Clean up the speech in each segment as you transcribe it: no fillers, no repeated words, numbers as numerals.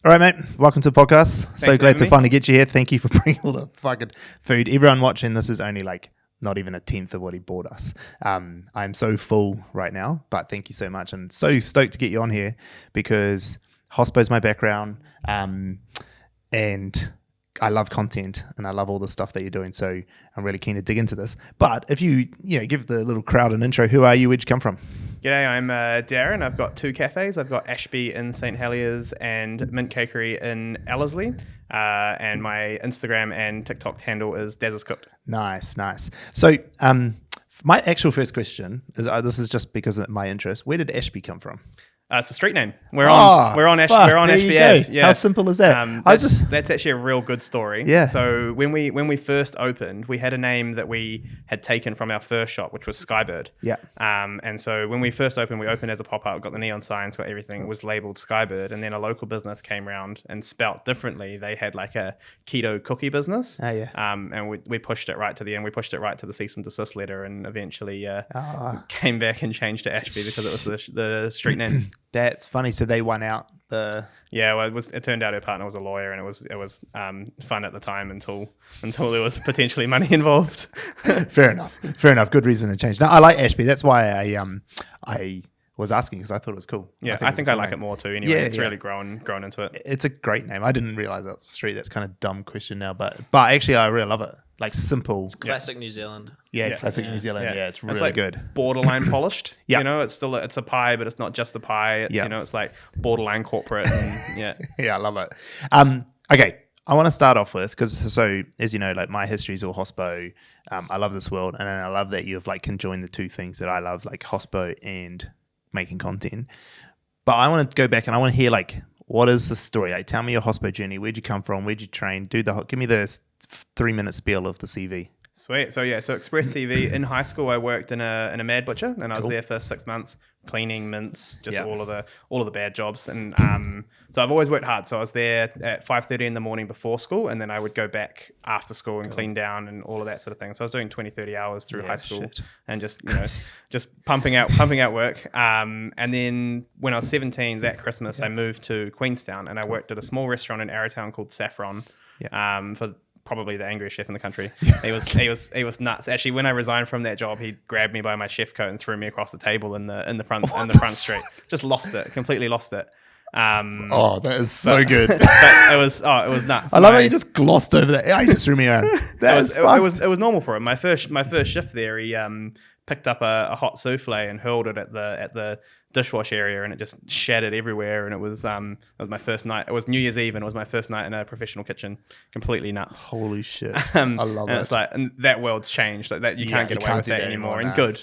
All right, mate. Welcome to the podcast. Thanks So for glad having to me. finally get you here. Thank you for bringing all the fucking food. Everyone watching, this is only like not even a tenth of what he bought us. I'm so full right now, but thank you so much. And so stoked to get you on here because hospo's my background, and I love content and I love all the stuff that you're doing. So I'm really keen to dig into this. But if you give the little crowd an intro, who are you? Where'd you come from? G'day, I'm Darren. I've got two cafes. I've got Ashby in St Heliers and Mint Cakery in Ellerslie. And my Instagram and TikTok handle is Daz is Cooked. Nice. So my actual first question is, this is just because of my interest. Where did Ashby come from? It's the street name. We're on Ashby Ave. Yeah. How simple is that? That's actually a real good story. Yeah. So when we first opened, we had a name that we had taken from our first shop, which was Skybird. Yeah. And so when we first opened, we opened as a pop-up, got the neon signs, got everything. It was labeled Skybird, and then a local business came around and spelt differently. They had like a keto cookie business. Oh, yeah. And we pushed it right to the end. We pushed it right to the cease and desist letter, and eventually came back and changed to Ashby because it was the street name. That's funny. So they won out the... Yeah, well, it turned out her partner was a lawyer, and it was fun at the time until there was potentially money involved. Fair enough. Good reason to change. No, I like Ashby. That's why I was asking, because I thought it was cool. Yeah, I think I like it more too. Anyway, it's really grown into it. It's a great name. I didn't realize that's the street. That's kind of dumb question now, but actually I really love it. Like simple. It's classic New Zealand. Yeah, classic New Zealand. Yeah, it's really like good. Borderline polished. Yeah. You know, it's a pie, but it's not just a pie. It's it's like borderline corporate. And, yeah. Yeah, I love it. Okay, I want to start off with, because so as you know, like my history is all hospo. I love this world, and I love that you have like conjoined the two things that I love, like hospo and making content. But I want to go back and I want to hear like, what is the story? Like, tell me your hospo journey. Where'd you come from? Where'd you train? Give me the 3-minute spiel of the CV. Sweet. So Express CV. In high school, I worked in a Mad Butcher, and I was there for 6 months, cleaning mints, just all of the bad jobs. And so I've always worked hard. So I was there at 5:30 in the morning before school, and then I would go back after school and clean down and all of that sort of thing. So I was doing 20-30 hours through high school and just pumping out work. And then when I was 17, that Christmas, I moved to Queenstown, and I worked at a small restaurant in Arrowtown called Saffron. For probably the angriest chef in the country. He was nuts. Actually, when I resigned from that job, he grabbed me by my chef coat and threw me across the table in the front street. Just completely lost it. That is so good. But it was nuts. I love how you just glossed over that. Yeah, he just threw me around. It was normal for him. My first shift there, he picked up a hot souffle and hurled it at the dishwash area, and it just shattered everywhere. And it was my first night. It was New Year's Eve, and it was my first night in a professional kitchen. Completely nuts. Holy shit! I love it. It's like, and that world's changed. Like that, you can't get away with that anymore. And good.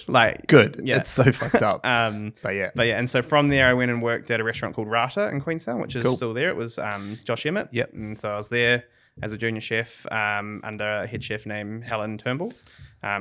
Yeah. It's so fucked up. But yeah. And so from there, I went and worked at a restaurant called Rata in Queenstown, which is still there. It was Josh Emmett. Yep. And so I was there as a junior chef under a head chef named Helen Turnbull.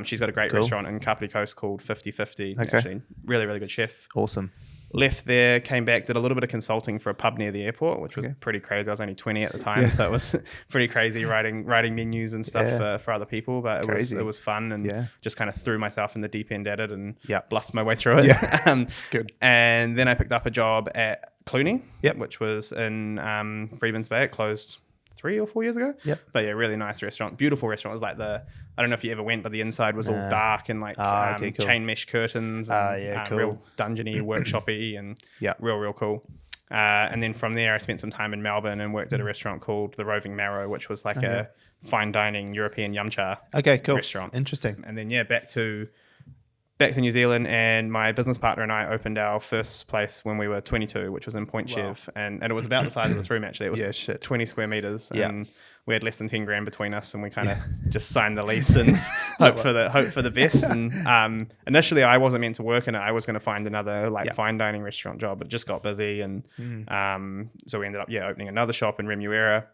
She's got a great restaurant in Kapiti Coast called 50/50. Okay. Actually, really, really good chef. Awesome. Left there, came back, did a little bit of consulting for a pub near the airport, which was pretty crazy. I was only 20 at the time, so it was pretty crazy writing menus and stuff for other people. But it was fun, and just kind of threw myself in the deep end at it and bluffed my way through it. Yeah. Good. And then I picked up a job at Clooney, which was in Freeman's Bay. It closed 3 or 4 years ago. But yeah, really nice restaurant, beautiful restaurant. It was like I don't know if you ever went, but the inside was all dark and like cool. chain mesh curtains and cool. real dungeony, workshopy, and real cool. And then from there, I spent some time in Melbourne and worked at a restaurant called the Roving Marrow, which was like a fine dining European yum cha restaurant. Interesting. And then back to New Zealand, and my business partner and I opened our first place when we were 22, which was in Point Chev, and it was about the size of this room actually. It was 20 square meters, and we had less than 10 grand between us, and we kind of just signed the lease and hope for the best. And initially, I wasn't meant to work in it. I was going to find another fine dining restaurant job, but just got busy, and so we ended up opening another shop in Remuera,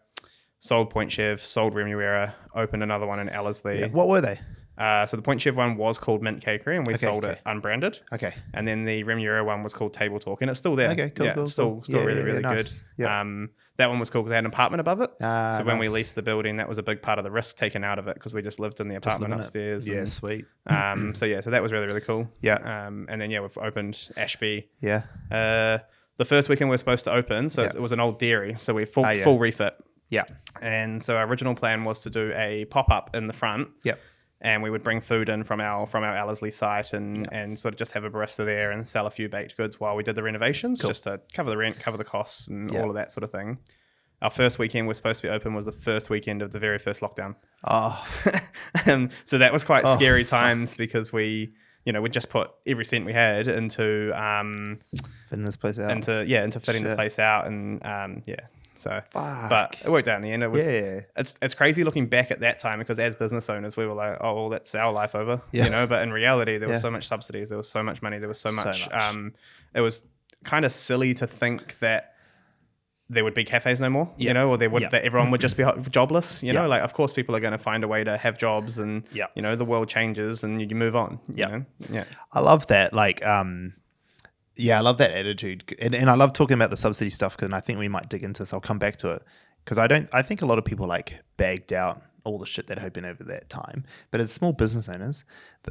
sold Point Chev, sold Remuera, opened another one in Ellerslie. What were they? So the Point Chev one was called Mint Cakery, and we sold it unbranded. Okay. And then the Remuera one was called Table Talk, and it's still there. Okay, cool. It's still really nice. good. Yeah. That one was cool because I had an apartment above it. So when we Nice. leased the building, that was a big part of the risk taken out of it because we just lived in the apartment upstairs. Yeah, and, sweet. so that was really, really cool. Yeah. And then we've opened Ashby. Yeah. the first weekend we were supposed to open, so it was an old dairy, so we full refit. Yeah. And so our original plan was to do a pop-up in the front. Yep. And we would bring food in from our Ellerslie site and sort of just have a barista there and sell a few baked goods while we did the renovations, just to cover the rent, cover the costs, and all of that sort of thing. Our first weekend was supposed to be open was the first weekend of the very first lockdown. Oh. So that was quite scary times because we just put every cent we had into fitting this place out. Into fitting the place out, and So, but it worked out in the end. It was, it's crazy looking back at that time because as business owners, we were like, oh, well, that's our life over, but in reality, there was so much subsidies, there was so much money, there was so much. It was kind of silly to think that there would be cafes no more, or that everyone would just be jobless, you know, like, of course, people are going to find a way to have jobs and, the world changes and you move on. You know? I love that. Like, I love that attitude, and I love talking about the subsidy stuff because I think we might dig into this. I'll come back to it because I think a lot of people like bagged out all the shit that happened over that time. But as small business owners,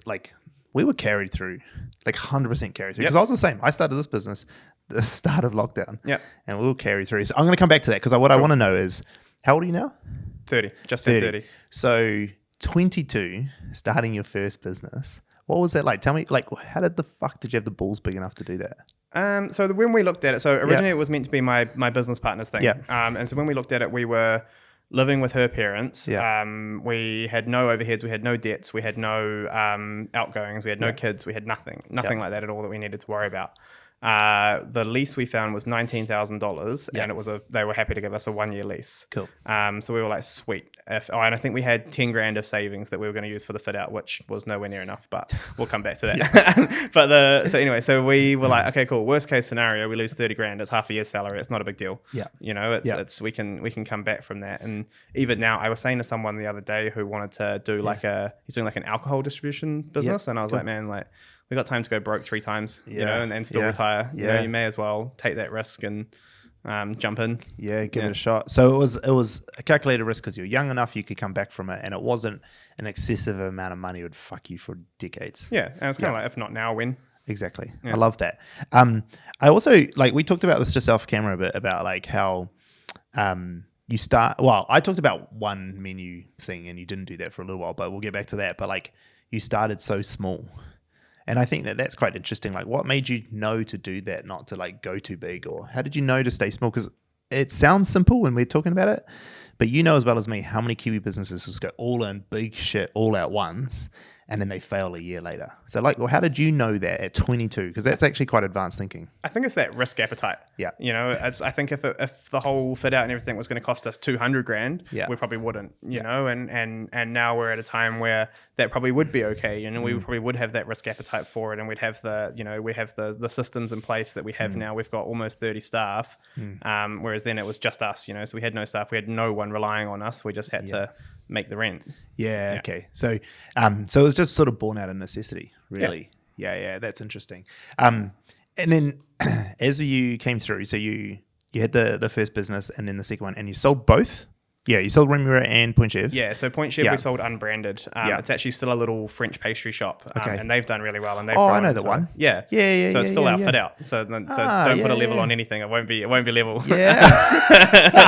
like we were carried through, like 100% carried through. Because I was the same. I started this business the start of lockdown, and we will carry through. So I'm going to come back to that because what I want to know is, how old are you now? 30, just 30. So 22, starting your first business. What was that like? Tell me, like, how did you have the balls big enough to do that? So when we looked at it, so originally it was meant to be my business partner's thing. And so when we looked at it, we were living with her parents. We had no overheads, we had no debts, we had no outgoings, we had no kids, we had nothing like that at all that we needed to worry about. The lease we found was $19,000 and they were happy to give us a 1-year lease. Cool. So we were like, sweet. And I think we had 10 grand of savings that we were going to use for the fit out, which was nowhere near enough, but we'll come back to that. So we were like, okay, cool. Worst case scenario, we lose 30 grand. It's half a year's salary. It's not a big deal. It's we can come back from that. And even now, I was saying to someone the other day who wanted to do he's doing like an alcohol distribution business. And I was like, man, like, we got time to go broke 3 times, and still retire. You may as well take that risk and jump in. Give it a shot. So it was a calculated risk because you're young enough, you could come back from it, and it wasn't an excessive amount of money. It would fuck you for decades. And it's kind of like, if not now, when? Exactly. I love that. I also, like, we talked about this just off camera a bit about like how you start. Well, I talked about one menu thing, and you didn't do that for a little while, but we'll get back to that. But like, you started so small. And I think that's quite interesting. Like, what made you know to do that, not to like go too big, or how did you know to stay small? Because it sounds simple when we're talking about it, but you know as well as me how many Kiwi businesses just go all in big shit all at once, and then they fail a year later. So like, well, how did you know that at 22? Because that's actually quite advanced thinking. I think it's that risk appetite. I think if the whole fit out and everything was going to cost us 200 grand, we probably wouldn't, you know, and now we're at a time where that probably would be okay. You know, we probably would have that risk appetite for it, and we'd have the systems in place that we have now. We've got almost 30 staff, whereas then it was just us, you know, so we had no staff, we had no one relying on us. We just had to make the rent. Okay. So it was just sort of born out of necessity, really. That's interesting. And then as you came through, so you had the first business and then the second one, and you sold both? Yeah, you sold Remuera and Point Chef. Yeah, so Point Chef we sold unbranded. It's actually still a little French pastry shop, and they've done really well. And they've I know that one. Yeah. So it's still our fit out. So don't put a level on anything. It won't be level. Yeah,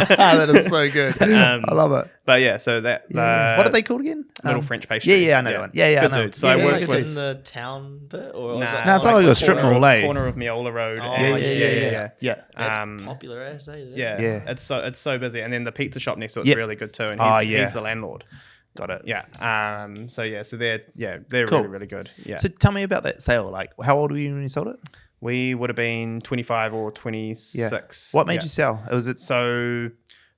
that is so good. I love it. But yeah, so that what are they called again? Little French pastry. Yeah, I know that one. Yeah, good I know. Dude. So I worked with in the town bit, or it's not like a strip mall, corner of Meola Road. Yeah. That's popular as yeah. It's so busy, and then the pizza shop next to it's really good too, and he's the landlord. Got it. Yeah. So they're cool. really good. Yeah. So tell me about that sale. Like, how old were you when you sold it? We would have been 25 or 26. What made you sell? So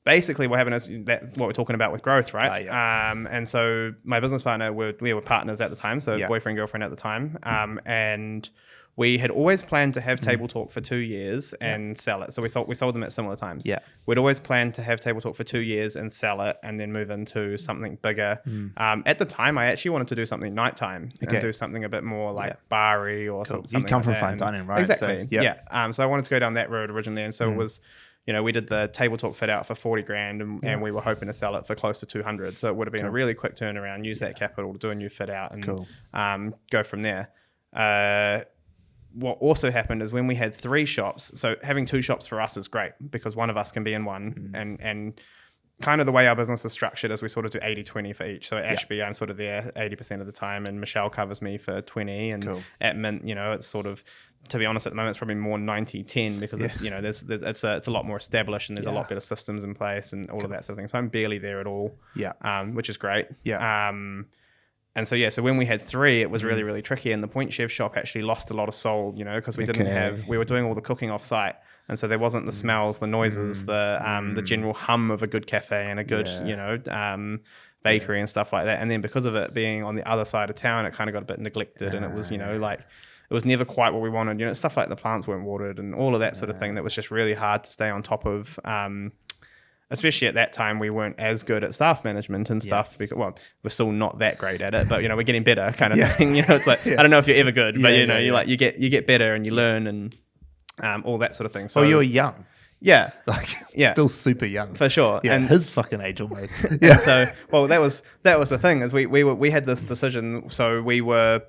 basically what happened is that what we're talking about with growth, right? And so my business partner, we were partners at the time, so boyfriend, girlfriend at the time. And we had always planned to have Table Talk for 2 years and sell it. So we sold them at similar times. Yeah. We'd always planned to have Table Talk for 2 years and sell it and then move into something bigger. At the time, I actually wanted to do something nighttime and do something a bit more like bar-y or something. You come like from fine dining, right? Exactly. So, so I wanted to go down that road originally. And so it was, you know, we did the Table Talk fit out for 40 grand and we were hoping to sell it for close to 200. So it would have been a really quick turnaround, use that capital to do a new fit out and go from there. what also happened is when we had 3 shops, so having 2 shops for us is great because one of us can be in one, and kind of the way our business is structured is we sort of do 80-20 for each. So at Ashby, I'm sort of there 80% of the time, and Michelle covers me for 20. And at Mint, it's sort of, to be honest, at the moment, it's probably more 90-10 because it's, it's a lot more established and there's a lot better systems in place and all of that sort of thing. So I'm barely there at all, which is great. And so, so when we had 3, it was really, really tricky. And the Point Chef shop actually lost a lot of soul, because we didn't have, we were doing all the cooking off site. And so there wasn't the smells, the noises, the general hum of a good cafe and a good, bakery and stuff like that. And then because of it being on the other side of town, it kind of got a bit neglected, and it was, like, it was never quite what we wanted. Stuff like the plants weren't watered and all of that sort of thing. That was just really hard to stay on top of. Especially at that time, we weren't as good at staff management and stuff because, well, we're still not that great at it, but we're getting better, kind of thing. It's like I don't know if you're ever good, but you get better and you learn and all that sort of thing. So you were young, still super young for sure. And his fucking age almost. So that was the thing is we had this decision. So we were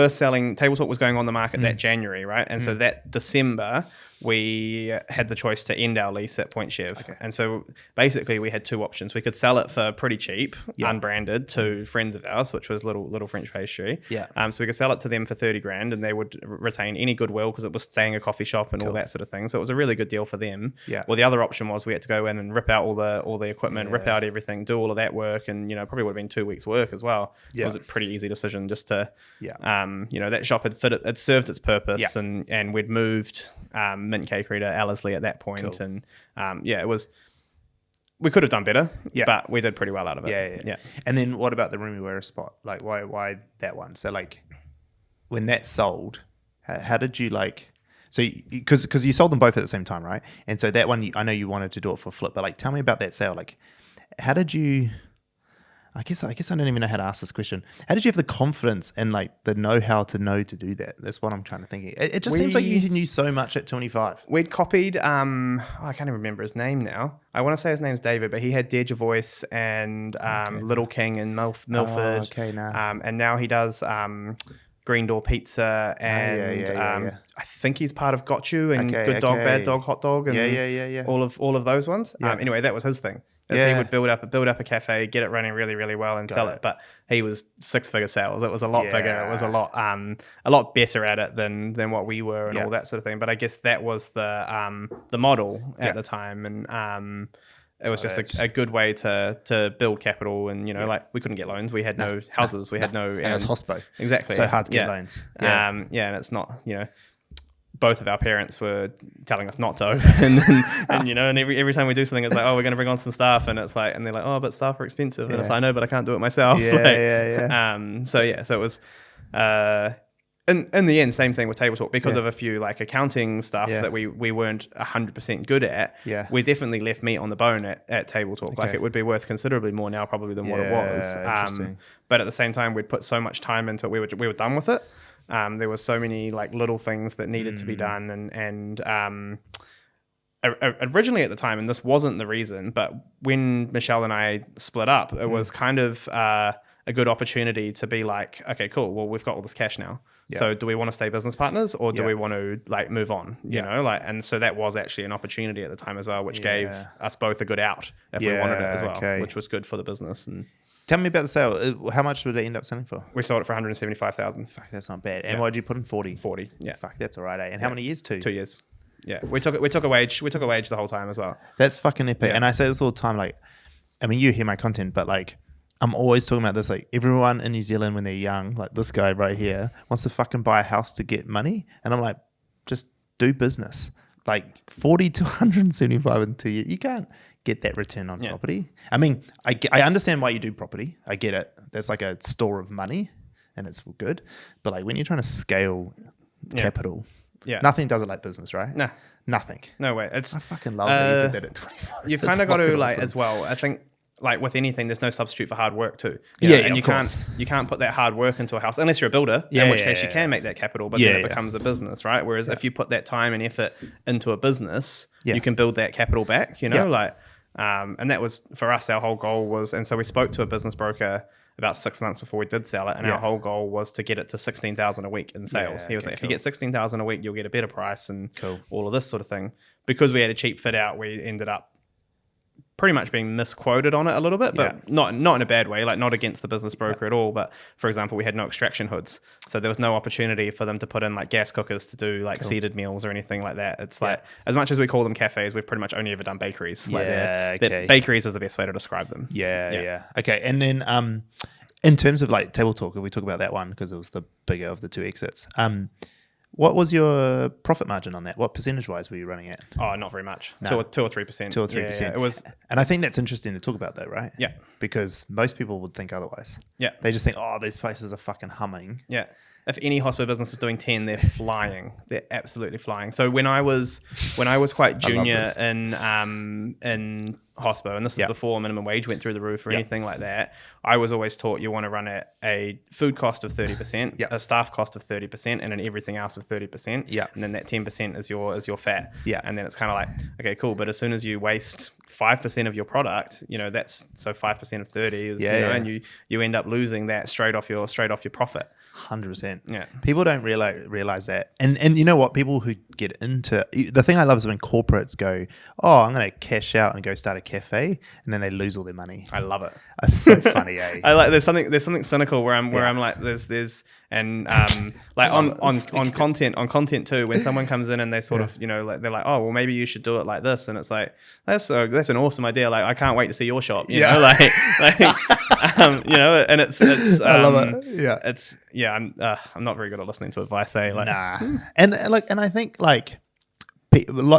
selling. Table Talk was going on the market that January, right? And so that December, we had the choice to end our lease at Point Chef. And so basically we had 2 options. We could sell it for pretty cheap, unbranded, to friends of ours, which was little French pastry. So we could sell it to them for 30 grand and they would retain any goodwill because it was staying a coffee shop and all that sort of thing. So it was a really good deal for them. Well, the other option was we had to go in and rip out all the equipment, rip out everything, do all of that work, and probably would have been 2 weeks work as well. It was a pretty easy decision just to that shop had served its purpose, and we'd moved Mint Cakery to Ellerslie at that point. And it was, we could have done better, but we did pretty well out of it. And then what about the Remuera spot? Like why that one? So like when that sold, how did you because you sold them both at the same time, right? And so that one, I know you wanted to do it for flip, but like tell me about that sale. Like how did you, I guess I don't even know how to ask this question. How did you have the confidence and like the know-how to do that? That's what I'm trying to think. It just seems like you knew so much at 25. We'd copied, I can't even remember his name now. I want to say his name's David, but he had Deirdre Voice and Little King in Milford. And now he does Green Door Pizza and I think he's part of Got You and Good Dog, Bad Dog, Hot Dog and all of those ones. Anyway, that was his thing. He would build up a cafe, get it running really, really well, and sell it. But he was 6-figure sales. It was a lot bigger. It was a lot better at it than what we were, and all that sort of thing. But I guess that was the model at the time, and it was just a good way to build capital. And like we couldn't get loans. We had no houses. We had no. And it was hospo. Exactly. So hard to get loans. And it's not both of our parents were telling us not to open, and every time we do something, it's like, oh, we're going to bring on some staff, and it's like, and they're like, oh, but staff are expensive, and it's like, I know, but I can't do it myself. So it was, in the end, same thing with Table Talk because of a few like accounting stuff that we weren't 100% good at. We definitely left meat on the bone at Table Talk. Like it would be worth considerably more now probably than what it was. But at the same time, we'd put so much time into it, we were done with it. There were so many like little things that needed to be done, and originally at the time, and this wasn't the reason, but when Michelle and I split up, it was kind of a good opportunity to be like, okay, cool. Well, we've got all this cash now. So do we want to stay business partners, or do we want to like move on? And so that was actually an opportunity at the time as well, which gave us both a good out if we wanted it as well, which was good for the business. And tell me about the sale. How much did it end up selling for? We sold it for 175,000. Fuck, that's not bad. And what did you put in? 40? 40, yeah. Fuck, that's all right, eh? And how many years? 2? 2 years. Yeah, we took a wage the whole time as well. That's fucking epic. And I say this all the time, like, I mean, you hear my content, but like, I'm always talking about this. Like, everyone in New Zealand when they're young, like this guy right here, wants to fucking buy a house to get money, and I'm like, just do business. Like 40 to 175 in 2 years, you can't get that return on property. I mean, I understand why you do property. I get it. There's like a store of money, and it's good. But like when you're trying to scale capital. Nothing does it like business, right? No. Nothing. No way. I fucking love that you did that at 25. You've kind of got to like as well. I think like with anything, there's no substitute for hard work too. And you can't put that hard work into a house unless you're a builder. In which case you can make that capital, but then it becomes a business, right? Whereas if you put that time and effort into a business, you can build that capital back. And that was for us. Our whole goal was, and so we spoke to a business broker about 6 months before we did sell it, and Yeah. our whole goal was to get it to 16,000 a week in sales. Yeah, He was okay, like, if cool. you get 16,000 a week, you'll get a better price and Cool. all of this sort of thing. Because we had a cheap fit out, we ended up pretty much being misquoted on it a little bit, but not in a bad way, like not against the business broker at all. But for example, we had no extraction hoods, so there was no opportunity for them to put in like gas cookers to do like seeded meals or anything like that. It's like, as much as we call them cafes, we've pretty much only ever done bakeries. Like bakeries is the best way to describe them. Yeah. Okay. And then in terms of like Table Talk, if we talk about that one, because it was the bigger of the two exits, what was your profit margin on that? What percentage wise were you running at? Oh, not very much. No. 2 or 3%. 2 or 3%. Yeah, it was. And I think that's interesting to talk about though, right? Yeah. Because most people would think otherwise. Yeah. They just think, oh, these places are fucking humming. Yeah. If any hospital business is doing 10, they're flying. They're absolutely flying. So when I was quite junior in hospo, and this is before minimum wage went through the roof or anything like that, I was always taught you want to run at a food cost of 30%, a staff cost of 30%, and an everything else of 30%. Yeah. And then that 10% is your fat. Yeah. And then it's kind of like, okay, cool. But as soon as you waste 5% of your product, that's so 5% of 30 is, and you end up losing that straight off your profit. 100%. Yeah. People don't realize that. And you know what? People who get into the thing I love is when corporates go, oh, I'm going to cash out and go start a cafe, and then they lose all their money. I love it. It's so funny, eh? I like there's something cynical where I'm like there's and like on content too, when someone comes in and they sort of like they're like, oh well, maybe you should do it like this, and it's like that's an awesome idea, like I can't wait to see your shop, you know, like and it's I love it. I'm not very good at listening to advice, like and I think like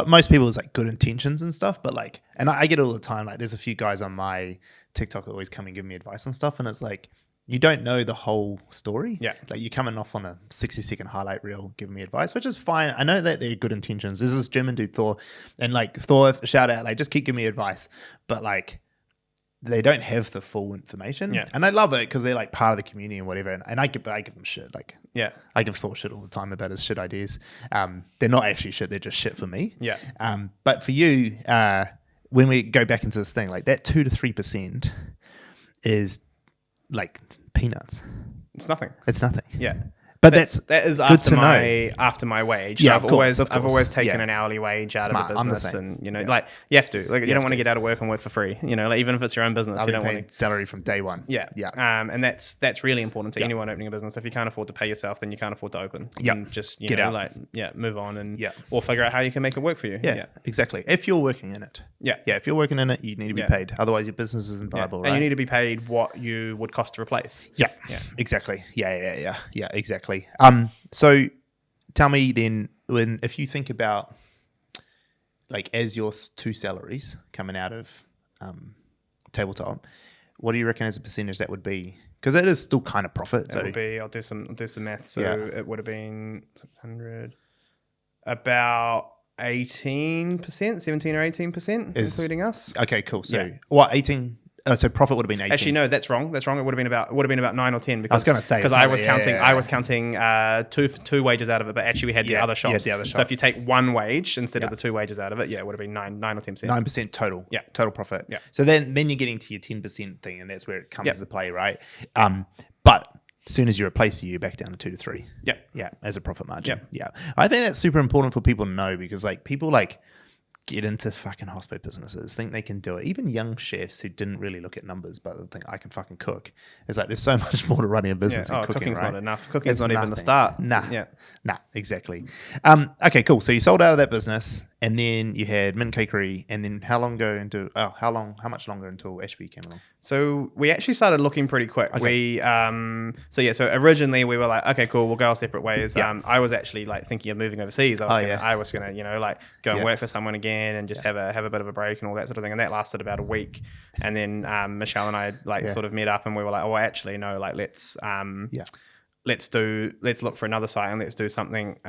most people is like good intentions and stuff, but like, and I get it all the time, like there's a few guys on my TikTok that always come and give me advice and stuff, and it's like you don't know the whole story. Like you're coming off on a 60-second highlight reel giving me advice, which is fine. I know that they're good intentions. There's this German dude Thor, and like Thor, shout out, like just keep giving me advice, but like they don't have the full information. And I love it because they're like part of the community and whatever, and I give them shit, like I give Thor shit all the time about his shit ideas. They're not actually shit, they're just shit for me. But for you, when we go back into this thing, like that 2 to 3% is like peanuts. It's nothing. But that is after my wage. Yeah, I've always taken an hourly wage out of the business, and like you have to, like you don't want to get out of work and work for free. Like even if it's your own business, you don't want to salary from day one. And that's really important to anyone opening a business. If you can't afford to pay yourself, then you can't afford to open. And just get out, like move on and or figure out how you can make it work for you. Exactly. If you're working in it, if you're working in it, you need to be paid. Otherwise, your business isn't viable. And you need to be paid what you would cost to replace. Exactly. Yeah. Exactly. So tell me then, if you think about like as your 2 salaries coming out of Tabletop, what do you reckon as a percentage that would be? Because that is still kind of profit. It would be. I'll do some math. So it would have been 600, about 18%, 17 or 18%, including us. Okay, cool. So what 18? So profit would have been 18. Actually, no, that's wrong. It would have been about 9 or 10. Because, I was going to say because I was counting two wages out of it, but actually we had the other shops. Yes, the other shop. So if you take one wage instead of the 2 wages out of it, it would have been 9 or 10%. 9% total. Total profit. So then you're getting to your 10% thing, and that's where it comes to play, right? But as soon as you replace you're back down to 2 to 3. As a profit margin. I think that's super important for people to know, because like people like get into fucking hospital businesses, think they can do it. Even young chefs who didn't really look at numbers but think I can fucking cook. It's like there's so much more to running a business than cooking, cooking's right? not enough. Cooking's not even the start. Nah, exactly. Okay, cool. So you sold out of that business, and then you had Mint Cakery, and then how much longer until Ashby came along? So we actually started looking pretty quick. Okay. So originally we were like, okay, cool, we'll go our separate ways. I was actually like thinking of moving overseas. I was gonna like go and work for someone again and just have a bit of a break and all that sort of thing. And that lasted about a week. And then Michelle and I sort of met up, and we were like, oh, actually no, like let's look for another site and let's do something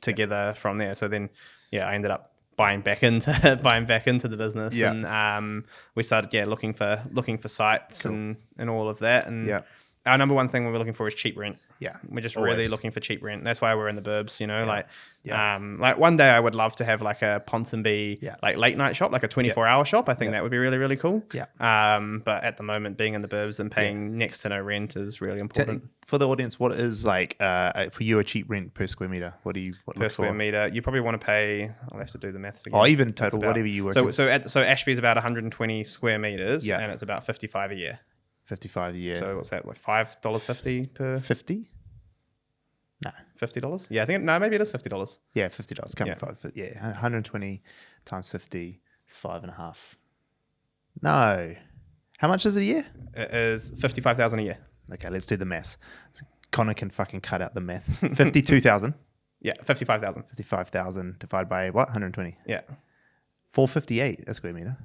together from there. So then I ended up buying back into the business, and we started looking for sites and all of that, and our number one thing we're looking for is cheap rent. Yeah. We're just Always. really looking for cheap rent. That's why we're in the burbs, you know, Yeah. like one day I would love to have like a Ponsonby, like late night shop, like a 24-hour shop. I think that would be really, really cool. Yeah. But at the moment, being in the burbs and paying next to no rent is really important. For the audience, what is like for you a cheap rent per square meter? What Per square meter? You probably want to pay. I'll have to do the maths again. Or even total, whatever you work. So Ashby is about 120 square meters, and it's about 55 a year. 55 a year. So what's that? Like $5.50 per 50? No. $50? Yeah, I think maybe it is $50. Yeah, $50. Come yeah, 120 times 50 is 5.5. No. How much is it a year? It is 55,000 a year. Okay, let's do the maths. Connor can fucking cut out the math. 52,000. Yeah, 55,000. 55,000 divided by what? 120. Yeah. 458 a square meter.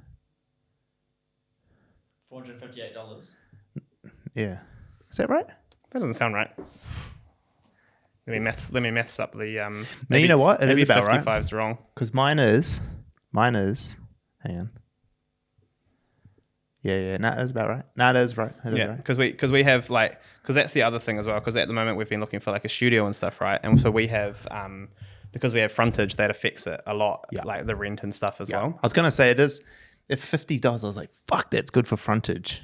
$458. Yeah. Is that right? That doesn't sound right. Let me maths up the No, you know what? It is maybe about right. 55's wrong. Because mine is, hang on. Yeah, no, it is about right. No, it is right. It is Yeah, right. because we have because that's the other thing as well. Because at the moment we've been looking for like a studio and stuff, right? And so we have because we have frontage, that affects it a lot, like the rent and stuff as well. I was gonna say it is. If $50, I was like, fuck, that's good for frontage.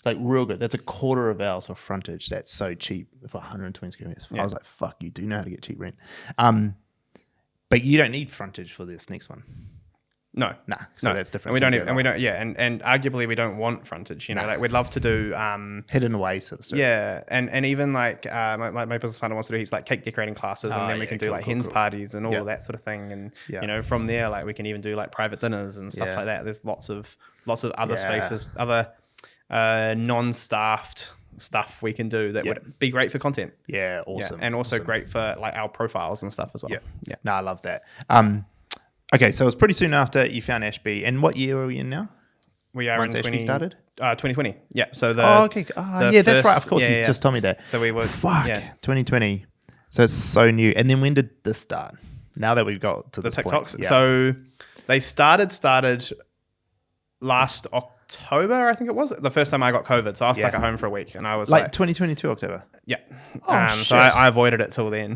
Like real good. That's a quarter of ours for frontage. That's so cheap for 120 square meters. I was like, fuck, you do know how to get cheap rent. But you don't need frontage for this next one. No, so that's different. And arguably we don't want frontage. You know, like we'd love to do hidden away sort of stuff. Yeah, and even like my business partner wants to do heaps like cake decorating classes, and then we can do like hens parties and all of that sort of thing. And you know, from there, like we can even do like private dinners and stuff like that. There's lots of other spaces, other non-staffed stuff we can do that would be great for content. Yeah, awesome. And also great for like our profiles and stuff as well. Yeah. No, I love that. Okay, so it was pretty soon after you found Ashby. And what year are we in now? We are Once in Ashby started? 2020. Yeah. So okay. That's right. Of course, you just told me that. So we were 2020. So it's so new. And then when did this start? Now that we've got to the this TikToks. point. Yeah. So they started last October, I think it was. The first time I got COVID. So I was stuck at home for a week, and I was like 2022 October. Yeah. Shit. So I avoided it till then.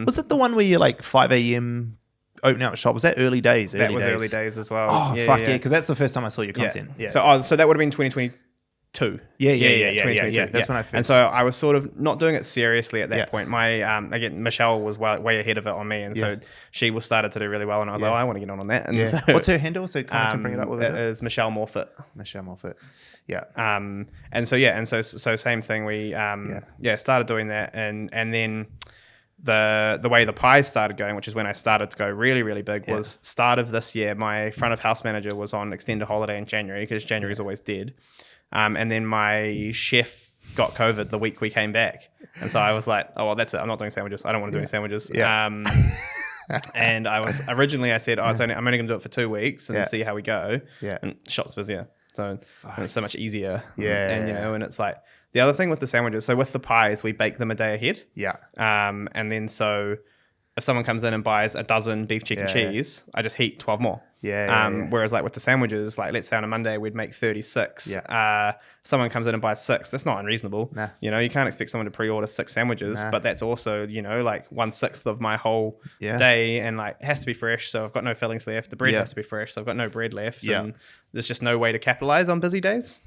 Was it the one where you're like 5 a.m. opening up a shop? Was that early days? That was early days as well. Oh, fuck yeah. Because that's the first time I saw your content. Yeah. So that would have been 2022. Yeah. That's when I first. And so I was sort of not doing it seriously at that point. My again, Michelle was way ahead of it on me, and so she was started to do really well, and I was like, I want to get on that. And so, what's her handle? So kind of can bring it up with it her. is Michelle Morfitt. Michelle Morfitt. Yeah. And so same thing. We started doing that, and then the way the pies started going, which is when I started to go really, really big, was start of this year. My front of house manager was on extended holiday in January because January is always dead. And then my chef got COVID the week we came back. And so I was like, oh, well, that's it. I'm not doing sandwiches. I don't want to do any sandwiches. Yeah. And I said, I'm only going to do it for 2 weeks and see how we go. Yeah. And shop's busier. So it's so much easier. Yeah. And, and it's like, the other thing with the sandwiches, so with the pies, we bake them a day ahead. Yeah. And then so if someone comes in and buys a dozen beef, chicken, cheese, I just heat 12 more. Whereas like with the sandwiches, like let's say on a Monday we'd make 36. Someone comes in and buys 6. That's not unreasonable. Nah. You know, you can't expect someone to pre-order 6 sandwiches, but that's also, you know, like 1/6 of my whole day, and like it has to be fresh. So I've got no fillings left. The bread has to be fresh. So I've got no bread left. And there's just no way to capitalize on busy days.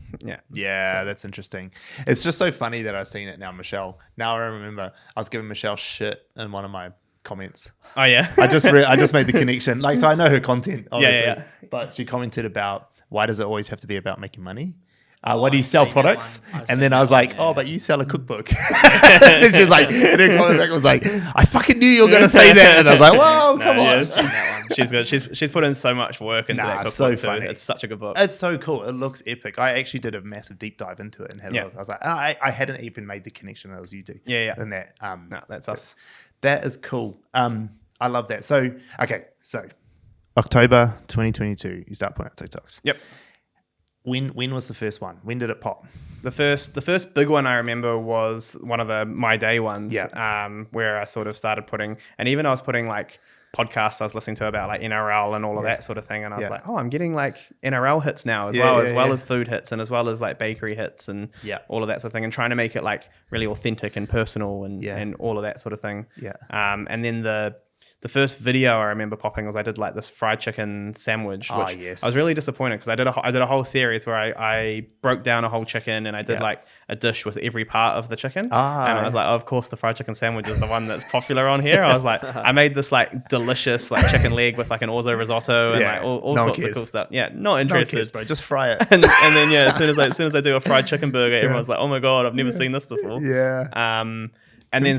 Yeah, that's interesting. It's just so funny that I've seen it now, Michelle. Now I remember I was giving Michelle shit in one of my comments. Oh yeah. I just made the connection. Like, so I know her content, obviously. But she commented about, why does it always have to be about making money? Why do you sell products? And then I was like, but you sell a cookbook. And she's like, and her comment back was like, I fucking knew you were going to say that. And I was like, whoa, come on. She's good. She's put in so much work into that cookbook so too. funny. It's such a good book. It's so cool. It looks epic. I actually did a massive deep dive into it and had a look. I was like, I hadn't even made the connection as you do. And that. No, that's us. That is cool. I love that. So October 2022, you start putting out TikToks. Yep. When was the first one? When did it pop? The first big one I remember was one of the My Day ones, where I sort of started putting, and even I was putting like podcasts I was listening to about like NRL and all of that sort of thing. And I was Yeah. like, oh, I'm getting like NRL hits now as Yeah, well yeah. as food hits and as well as like bakery hits and Yeah. all of that sort of thing, and trying to make it like really authentic and personal and Yeah. and all of that sort of thing. Yeah. And then the first video I remember popping was I did like this fried chicken sandwich, which yes. I was really disappointed because I did a whole series where I broke down a whole chicken and I did like a dish with every part of the chicken. And I was like, oh, of course, the fried chicken sandwich is the one that's popular on here. I was like, I made this like delicious like chicken leg with like an orzo risotto and like all No one sorts of cares. cool stuff. Yeah, not No one interested. cares, bro. Just fry it. And then as soon as I do a fried chicken burger, everyone's like, oh my god, I've never seen this before. Yeah. And then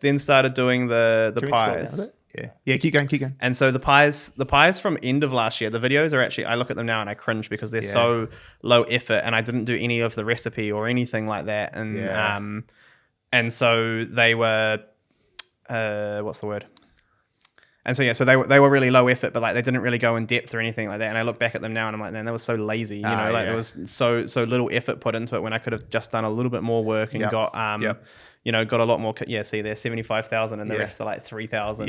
then started doing the Can we scroll down pies. a bit? Yeah. Keep going. And so the pies from end of last year, the videos are actually, I look at them now and I cringe because they're so low effort and I didn't do any of the recipe or anything like that. And and so they were what's the word? And so they were really low effort, but like they didn't really go in depth or anything like that. And I look back at them now and I'm like, man, that was so lazy. You know, like there was so little effort put into it when I could have just done a little bit more work and got got a lot more. See, there's 75,000 and the rest are like 3,000.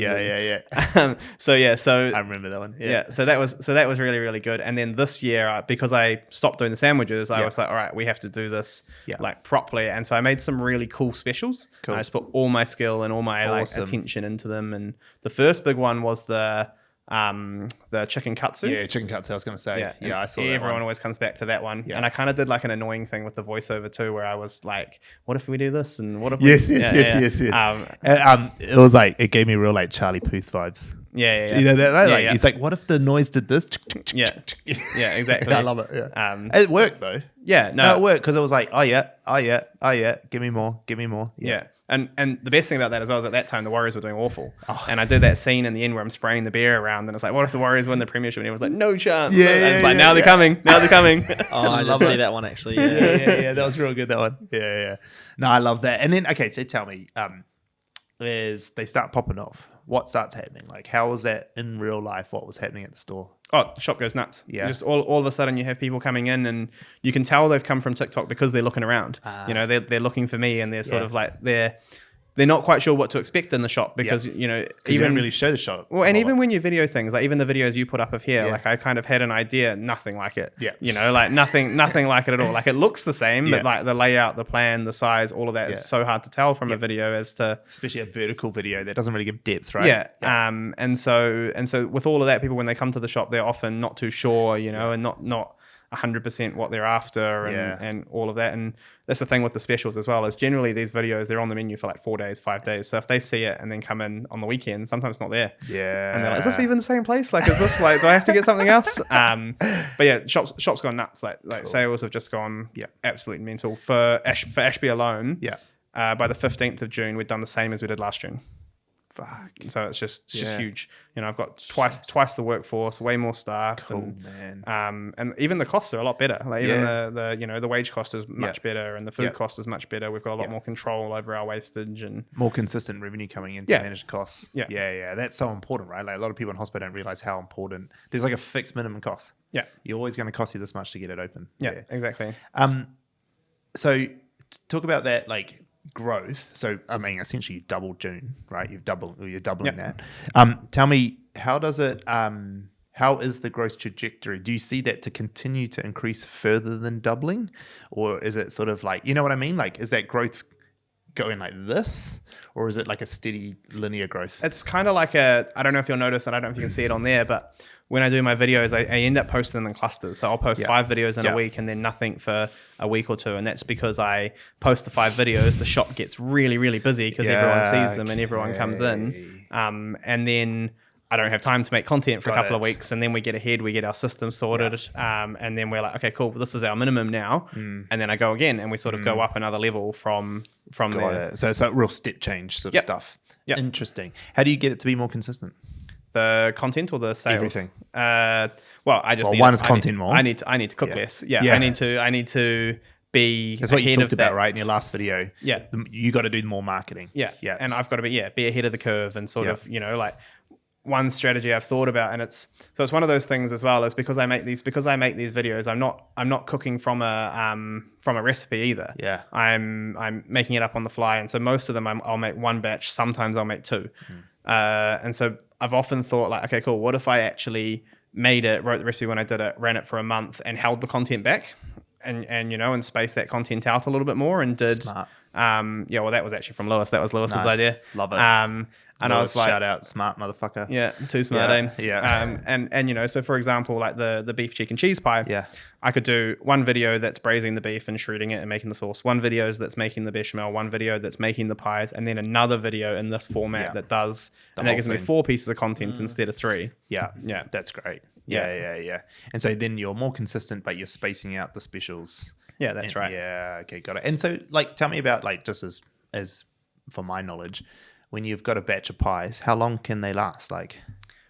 So I remember that one. so that was really, really good. And then this year, because I stopped doing the sandwiches, I was like, all right, we have to do this like properly. And so I made some really cool specials. Cool. I just put all my skill and all my like attention into them. And the first big one was the chicken katsu. Yeah, chicken katsu. I was going to say. Yeah, I saw that everyone one. always comes back to that one. And I kind of did like an annoying thing with the voiceover too, where I was like, what if we do this? And what if Yes. we... It was like, it gave me real like Charlie Puth vibes. Yeah. You know that? Like, it's like, what if the noise did this? Yeah, exactly. I love it. Yeah. It worked though. Yeah, No, it worked because it was like, oh yeah, give me more. Yeah. And the best thing about that as well is at that time the Warriors were doing awful. And I did that scene in the end where I'm spraying the beer around and it's like, what if the Warriors win the premiership? And it was like, no chance. And it's like, now they're coming. Oh, I did see that one actually. Yeah. That was real good, that one. Yeah. No, I love that. And then, okay, so tell me, they start popping off. What starts happening? Like, how was that in real life? What was happening at the store? Oh, the shop goes nuts. Yeah. Just all of a sudden you have people coming in and you can tell they've come from TikTok because they're looking around. You know, they're looking for me and they're sort of like, they're not quite sure what to expect in the shop because, you know, You don't really show the shop. Well, and even when you video things, like even the videos you put up of here, like I kind of had an idea, nothing like it. Yeah. You know, like nothing like it at all. Like it looks the same, but like the layout, the plan, the size, all of that is so hard to tell from a video as to... Especially a vertical video that doesn't really give depth, right? Yeah. And so with all of that, people, when they come to the shop, they're often not too sure, you know, and not 100% what they're after and all of that. And that's the thing with the specials as well, is generally these videos, they're on the menu for like 4 days, 5 days. So if they see it and then come in on the weekend, sometimes it's not there. Yeah. And they're like, is this even the same place? Like, is this like, do I have to get something else? But yeah, shops gone nuts. Like cool. Sales have just gone absolutely mental. For Ashby alone, by the 15th of June, we'd done the same as we did last June. Fuck. So it's just huge. You know, I've got twice the workforce, way more staff. Cool, and, man. And even the costs are a lot better. Like even the wage cost is much better and the food cost is much better. We've got a lot more control over our wastage and more consistent revenue coming in to manage costs. Yeah. That's so important, right? Like a lot of people in hospital don't realize how important. There's like a fixed minimum cost. Yeah. You're always going to cost you this much to get it open. Yeah, exactly. So talk about that, like growth. So I mean, essentially you doubled June, right? You're doubling that. Tell me, how is the growth trajectory? Do you see that to continue to increase further than doubling, or is it sort of like, you know what I mean? Like, is that growth going like this, or is it like a steady linear growth? It's kind of like I don't know if you'll notice, and I don't know if you can see it on there, but when I do my videos, I end up posting them in clusters. So I'll post 5 videos in a week and then nothing for a week or two. And that's because I post the 5 videos. The shop gets really, really busy because everyone sees them and everyone comes in. And then I don't have time to make content for a couple of weeks. And then we get ahead, we get our system sorted. And then we're like, okay, cool. This is our minimum now. And then I go again and we sort of go up another level from there. So it's a real step change sort of stuff. Interesting. How do you get it to be more consistent? The content or the sales? Everything. One is content more. I need to cook less. I need to be. That's what you talked about, that. right? In your last video. Yeah. You got to do more marketing. Yeah. And I've got to be ahead of the curve and sort of, you know, like one strategy I've thought about, and it's one of those things as well, is because I make these videos, I'm not cooking from a recipe either. Yeah. I'm making it up on the fly, and so most of them I'll make one batch. Sometimes I'll make 2. And so I've often thought like, okay, cool. What if I actually made it, wrote the recipe when I did it, ran it for a month, and held the content back, and you know, and spaced that content out a little bit more, and did. Smart. Yeah, well, that was actually from Lewis. That was Lewis's Nice. idea. Love it. And I Lewis, was like, shout out, smart motherfucker. yeah, too smart, Yeah, eh? yeah. And you know, so for example, like the beef, chicken, cheese pie. Yeah. I could do one video that's braising the beef and shredding it and making the sauce. One video that's making the bechamel. One video that's making the pies, and then another video in this format that does, and that gives me 4 pieces of content instead of 3. Yeah. Yeah. That's great. Yeah. And so then you're more consistent, but you're spacing out the specials. Yeah, that's right. Yeah. Okay. Got it. And so like, tell me about like, just as for my knowledge, when you've got a batch of pies, how long can they last? Like,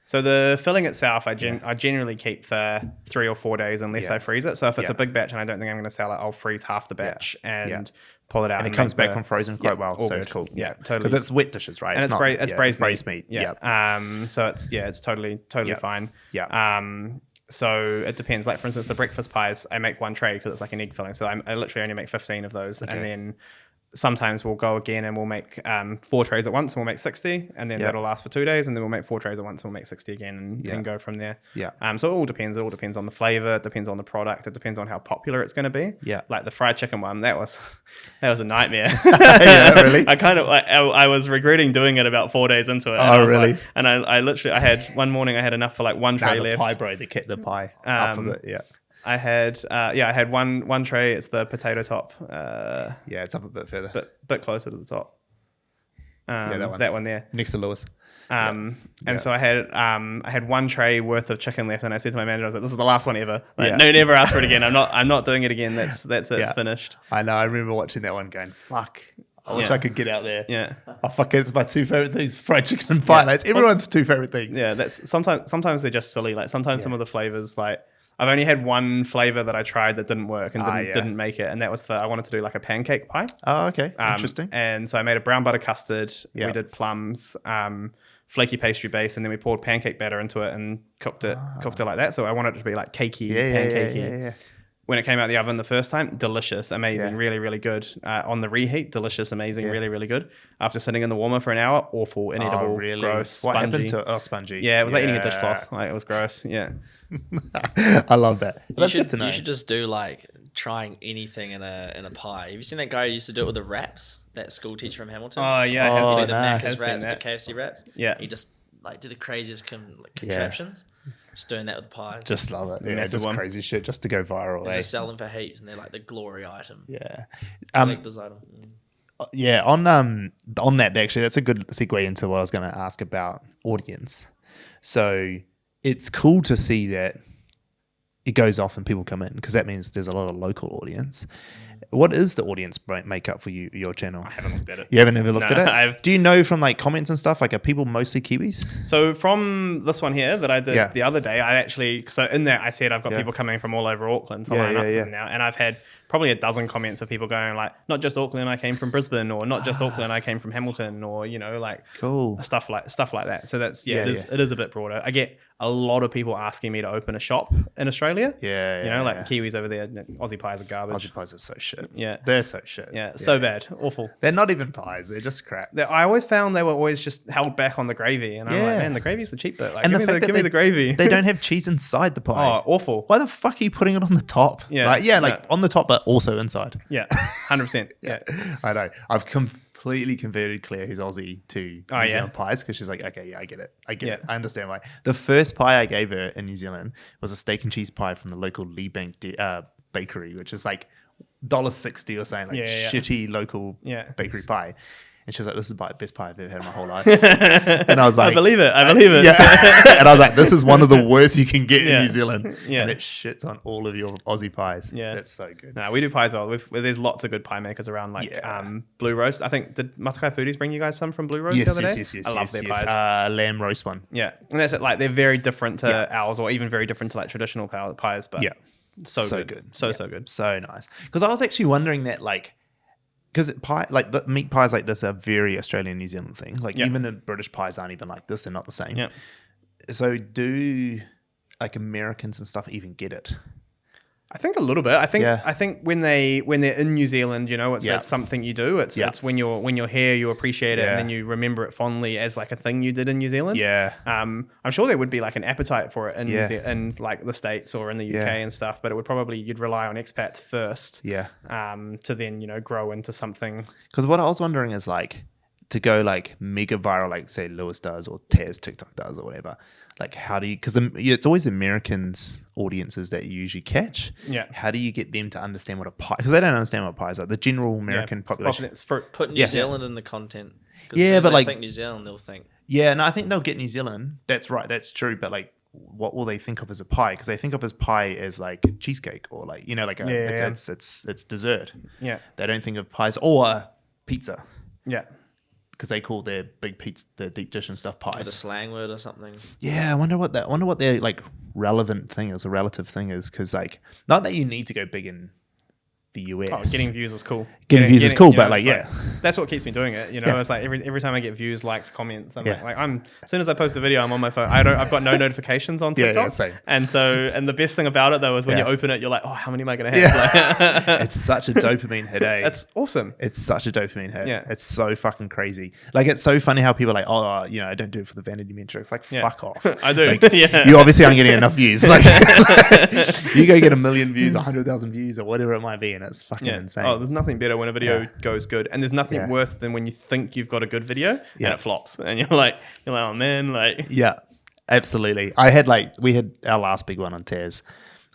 so the filling itself, I generally keep for 3 or 4 days unless I freeze it. So if it's a big batch and I don't think I'm going to sell it, I'll freeze half the batch and pull it out. And it comes back from frozen quite well. So it's cool. Yeah, totally. Because it's wet dishes, right? And it's braised meat. Yeah. So it's totally fine. Yeah. So it depends. Like for instance, the breakfast pies, I make one tray because it's like an egg filling. So I literally only make 15 of those, and then sometimes we'll go again and we'll make 4 trays at once, and we'll make 60, and then that'll last for 2 days, and then we'll make 4 trays at once and we'll make 60 again, and go from there. Yeah. So it all depends. It all depends on the flavor. It depends on the product. It depends on how popular it's going to be. Yeah. Like the fried chicken one, that was a nightmare. Yeah, really? I kind of I was regretting doing it about 4 days into it. Oh, really? Like, and I literally had one morning I had enough for like one tray the left. pie, bro. They kept the pie up a bit. Yeah. I had one tray. It's the potato top. Yeah, it's up a bit further. Bit closer to the top. That one there. Next to Lewis. And so I had one tray worth of chicken left, and I said to my manager, I was like, "This is the last one ever. Like, no, never ask for it again. I'm not doing it again. That's it. It's finished." I know. I remember watching that one, going, "Fuck." I wish I could get out there. Yeah. Oh, fuck it. It's my 2 favorite things. Fried chicken and pie. That's everyone's 2 favorite things. Yeah. That's sometimes they're just silly. Like sometimes some of the flavors, like I've only had one flavor that I tried that didn't work and didn't make it. And that was I wanted to do like a pancake pie. Oh, okay. Interesting. And so I made a brown butter custard. We did plums, flaky pastry base, and then we poured pancake batter into it and cooked it like that. So I wanted it to be like cakey, pancakey. Yeah. When it came out the oven the first time, delicious, amazing, really, really good. On the reheat, delicious, amazing, really, really good. After sitting in the warmer for an hour, awful, inedible, gross, spongy. What happened to it? Oh, spongy. Yeah, it was like eating a dishcloth. Like it was gross. Yeah. I love that. That's good to know. You should just do like trying anything in a pie. Have you seen that guy who used to do it with the wraps? That school teacher from Hamilton. Oh yeah, He I did the have Macca's seen wraps, the that. KFC wraps. Yeah. He just like do the craziest contraptions. Just doing that with pies. Just love it. Yeah, Massive just one. crazy shit just to go viral. And just sell them for heaps, and they're like the glory item. Yeah. Collector's item. Yeah, on that actually, that's a good segue into what I was going to ask about audience. So it's cool to see that it goes off and people come in, because that means there's a lot of local audience. What is the audience makeup for your channel? I haven't looked at it. You haven't ever looked No, at it? Do you know from like comments and stuff, like are people mostly Kiwis? So from this one here that I did the other day, so in that I said I've got people coming from all over Auckland to line up for them now, and I've had probably a dozen comments of people going like, not just Auckland, I came from Brisbane, or not just Auckland, I came from Hamilton, or like cool stuff like that. So that's it is a bit broader. I get a lot of people asking me to open a shop in Australia. Like Kiwis over there, Aussie pies are garbage. Aussie pies are so shit. Yeah, they're so shit. Yeah, so bad, awful. They're not even pies. They're just crap. I always found they were always just held back on the gravy, and I'm like, man, the gravy's the cheap bit. Like, and give me the gravy. They don't have cheese inside the pie. Oh, awful. Why the fuck are you putting it on the top? On the top, but also inside. Yeah, 100%. Yeah, I know. I've completely converted Claire, who's Aussie, to New Zealand pies, because she's like, okay, I get it. I get it. I understand why. The first pie I gave her in New Zealand was a steak and cheese pie from the local Lee Bank bakery, which is like $1.60 or something, like shitty local bakery pie. And she was like, this is the best pie I've ever had in my whole life. And I was like, I believe it. Yeah. And I was like, this is one of the worst you can get in New Zealand. Yeah. And it shits on all of your Aussie pies. Yeah. That's so good. No, we do pies well. There's lots of good pie makers around, like Blue Roast. I think, did Matakai Foodies bring you guys some from Blue Roast the other day? Yes. I love their pies. Lamb roast one. Yeah. And that's it. Like, they're very different to ours, or even very different to like traditional pies. But so good. So good. So nice. Because I was actually wondering that, like, because the meat pies like this are very Australian, New Zealand thing. Like even the British pies aren't even like this. They're not the same. Yeah. So do like Americans and stuff even get it? I think a little bit. I think when they're in New Zealand, you know, it's something you do. It's when you're here, you appreciate it, and then you remember it fondly as like a thing you did in New Zealand. Yeah. I'm sure there would be like an appetite for it in in like the States or in the UK and stuff, but it would probably you'd rely on expats first. Yeah. To then grow into something. Because what I was wondering is like to go like mega viral, like say Lewis does or Taz TikTok does or whatever. Like how do you, because it's always Americans audiences that you usually catch. Yeah. How do you get them to understand what a pie, because they don't understand what pies are, the general American population. It's for, Put New Zealand in the content. Yeah, but like, think New Zealand, they'll think. Yeah, no, I think they'll get New Zealand. That's right. That's true. But like, what will they think of as a pie? Because they think of as pie as like cheesecake or like, you know, like it's dessert. Yeah. They don't think of pies or pizza. Yeah. Because they call their big pizza, the deep dish and stuff, pies. With a slang word or something. Yeah, I wonder what their like relevant thing is, a relative thing is. Because like, not that you need to go big in the US. Oh, getting views is cool. Getting views is cool, but like, that's what keeps me doing it. You know, it's like every time I get views, likes, comments, I'm like I'm as soon as I post a video, I'm on my phone. I've got no notifications on TikTok. Same. And the best thing about it though is when you open it, you're like, oh, how many am I gonna have? Like, it's such a dopamine hit. That's awesome. It's such a dopamine hit. Yeah. It's so fucking crazy. Like, it's so funny how people are like, oh, you know, I don't do it for the vanity metrics. Like, fuck off. I do. Like, you obviously aren't getting enough views. Like, you go get 1 million views, 100,000 views, or whatever it might be, and it's fucking insane. Oh, there's nothing better when a video goes good, and there's nothing worse than when you think you've got a good video and it flops, and you're like, oh man, like. Yeah, absolutely. We had our last big one on Taz.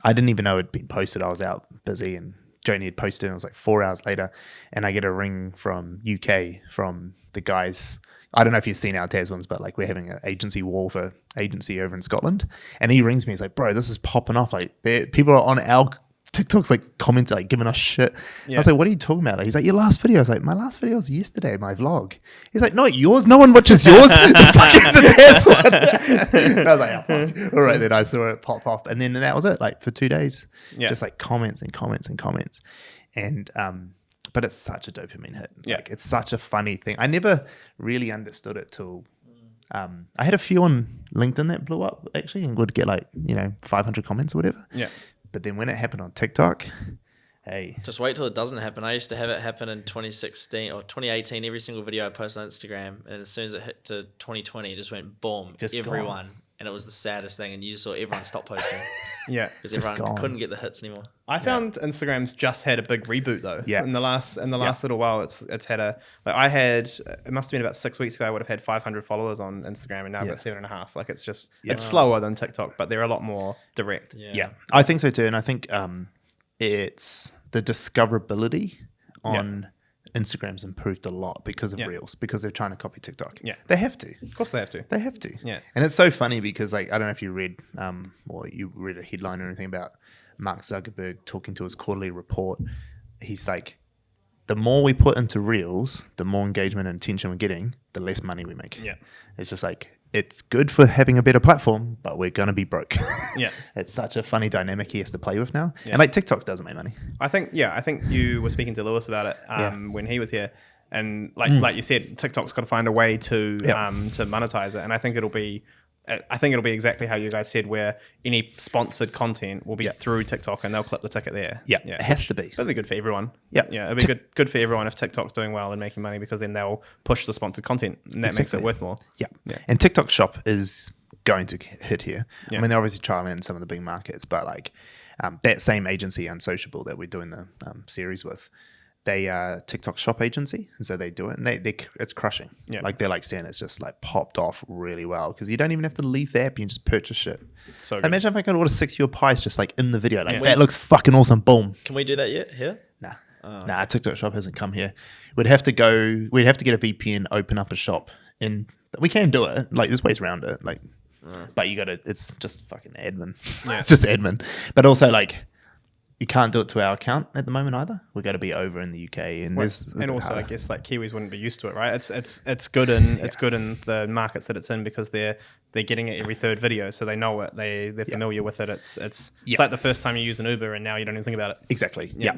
I didn't even know it'd been posted. I was out busy, and Joni had posted, and it was like 4 hours later, and I get a ring from UK from the guys. I don't know if you've seen our Taz ones, but like we're having an agency war for agency over in Scotland, and he rings me. He's like, bro, this is popping off. Like, people are on our TikTok's like commenting, like giving us shit. I was like, what are you talking about? Like, he's like, your last video. I was like, my last video was yesterday, my vlog. He's like, not yours. No one watches yours. The best one. And I was like, oh, fuck. All right, then I saw it pop off. And then that was it. Like for 2 days, just like comments and comments and comments. And, but it's such a dopamine hit. Like, it's such a funny thing. I never really understood it till, I had a few on LinkedIn that blew up actually and would get like, 500 comments or whatever. Yeah. But then when it happened on TikTok, hey. Just wait till it doesn't happen. I used to have it happen in 2016 or 2018. Every single video I post on Instagram, and as soon as it hit to 2020, it just went boom. Just everyone. gone. And it was the saddest thing. And you just saw everyone stop posting. Yeah. Because everyone couldn't get the hits anymore. I found Instagram's just had a big reboot though. Yeah. In the last little while, it's had a, like I had, it must have been about 6 weeks ago, I would have had 500 followers on Instagram, and now I've got 7.5. Like, it's just, it's slower than TikTok, but they're a lot more direct. Yeah. I think so too. And I think it's the discoverability on Instagram's improved a lot because of Reels, because they're trying to copy TikTok. Yeah. They have to. Of course they have to. They have to. Yeah. And it's so funny because, like, I don't know if you read or you read a headline or anything about Mark Zuckerberg talking to his quarterly report. He's like, the more we put into Reels, the more engagement and attention we're getting, the less money we make. Yeah. It's just like, it's good for having a better platform, but we're going to be broke. Yeah. It's such a funny dynamic he has to play with now. Yeah. And like TikTok doesn't make money. I think you were speaking to Lewis about it when he was here. And like you said, TikTok's got to find a way to monetize it. And I think it'll be exactly how you guys said, where any sponsored content will be through TikTok and they'll clip the ticket there. Yeah, it has to be. It'll be good for everyone. Yeah, it'll be good for everyone if TikTok's doing well and making money, because then they'll push the sponsored content and that makes it worth more. Yeah. And TikTok Shop is going to hit here. I mean, they're obviously trialing in some of the big markets, but like that same agency, Unsociable, that we're doing the series with, they are TikTok Shop agency, and so they do it, and it's crushing. Yeah, like they're like saying it's just like popped off really well, because you don't even have to leave the app; you can just purchase shit. So imagine if I could order 6 of your pies just like in the video, like that looks fucking awesome. Boom. Can we do that yet here? Nah. TikTok Shop hasn't come here. We'd have to get a VPN, open up a shop, and we can do it. Like, there's ways around it. Like, but it's just fucking admin. Yeah. It's just admin. But also, like, you can't do it to our account at the moment either. We're going to be over in the UK, and also I guess like Kiwis wouldn't be used to it, right? It's good in the markets that it's in, because they're getting it every third video, so they know it. They're familiar with it. It's like the first time you use an Uber, and now you don't even think about it. Exactly. Yeah.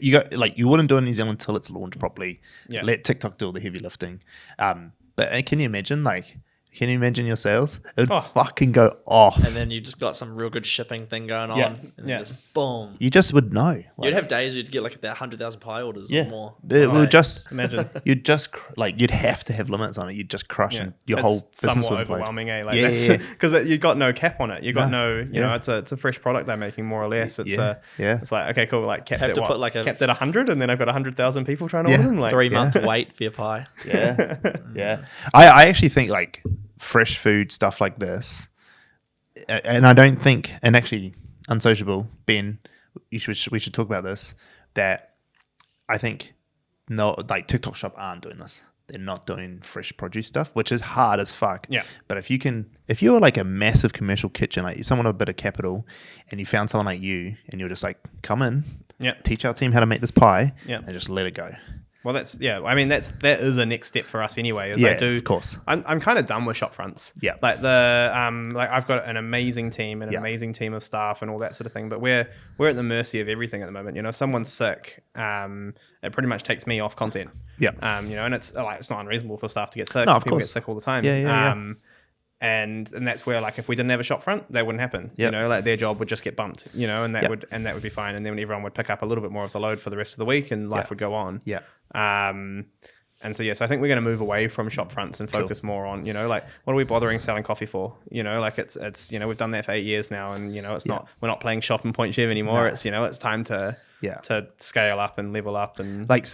You wouldn't do it in New Zealand until it's launched properly. Yeah. Let TikTok do all the heavy lifting. But can you imagine, like, Can you imagine your sales? It would Oh. fucking go off. And then you just got some real good shipping thing going on. Yeah. And then Yeah. just boom. You just would know. You'd have days where you'd get like 100,000 pie orders or more. It would just Imagine. you'd just you'd have to have limits on it. You'd just crush and your It's whole business somewhat would overwhelming, eh? Like Yeah. because you got no cap on it. You got No. you know, it's a fresh product they're making more or less. It's Yeah. Yeah. It's like okay, cool. Like capped Have at to what? put like a- capped at 100, and then I've got 100,000 people trying to Yeah. order them. Like 3-month wait for your pie. Yeah. Yeah. I actually think like fresh food stuff like this, and I don't think, and actually unsociable, Ben, we should talk about this, that I think no, like TikTok Shop aren't doing this. They're not doing fresh produce stuff, which is hard as fuck. Yeah. But if you're like a massive commercial kitchen, like someone with a bit of capital, and you found someone like you, and you're just like, come in, Yeah. teach our team how to make this pie, Yeah. and just let it go. Well, that's I mean, that is a next step for us anyway. Is Yeah, I do, of course. I'm kind of done with shop fronts. Yeah. Like like I've got an amazing team, amazing team of staff, and all that sort of thing. But we're at the mercy of everything at the moment. You know, if someone's sick, it pretty much takes me off content. Yeah. You know, and it's not unreasonable for staff to get sick. No, of People course. get sick all the time. Yeah. And that's where like if we didn't have a shop front, that wouldn't happen. Yep. You know, like their job would just get bumped. You know, and that Yep. would be fine. And then everyone would pick up a little bit more of the load for the rest of the week, and life Yeah. would go on. Yeah. And so yes, I think we're going to move away from shop fronts and focus more on, you know, like what are we bothering selling coffee for? You know, like it's you know, we've done that for 8 years now, and you know, we're not playing shop in Point Chev anymore. No. It's you know, it's time to scale up and level up and like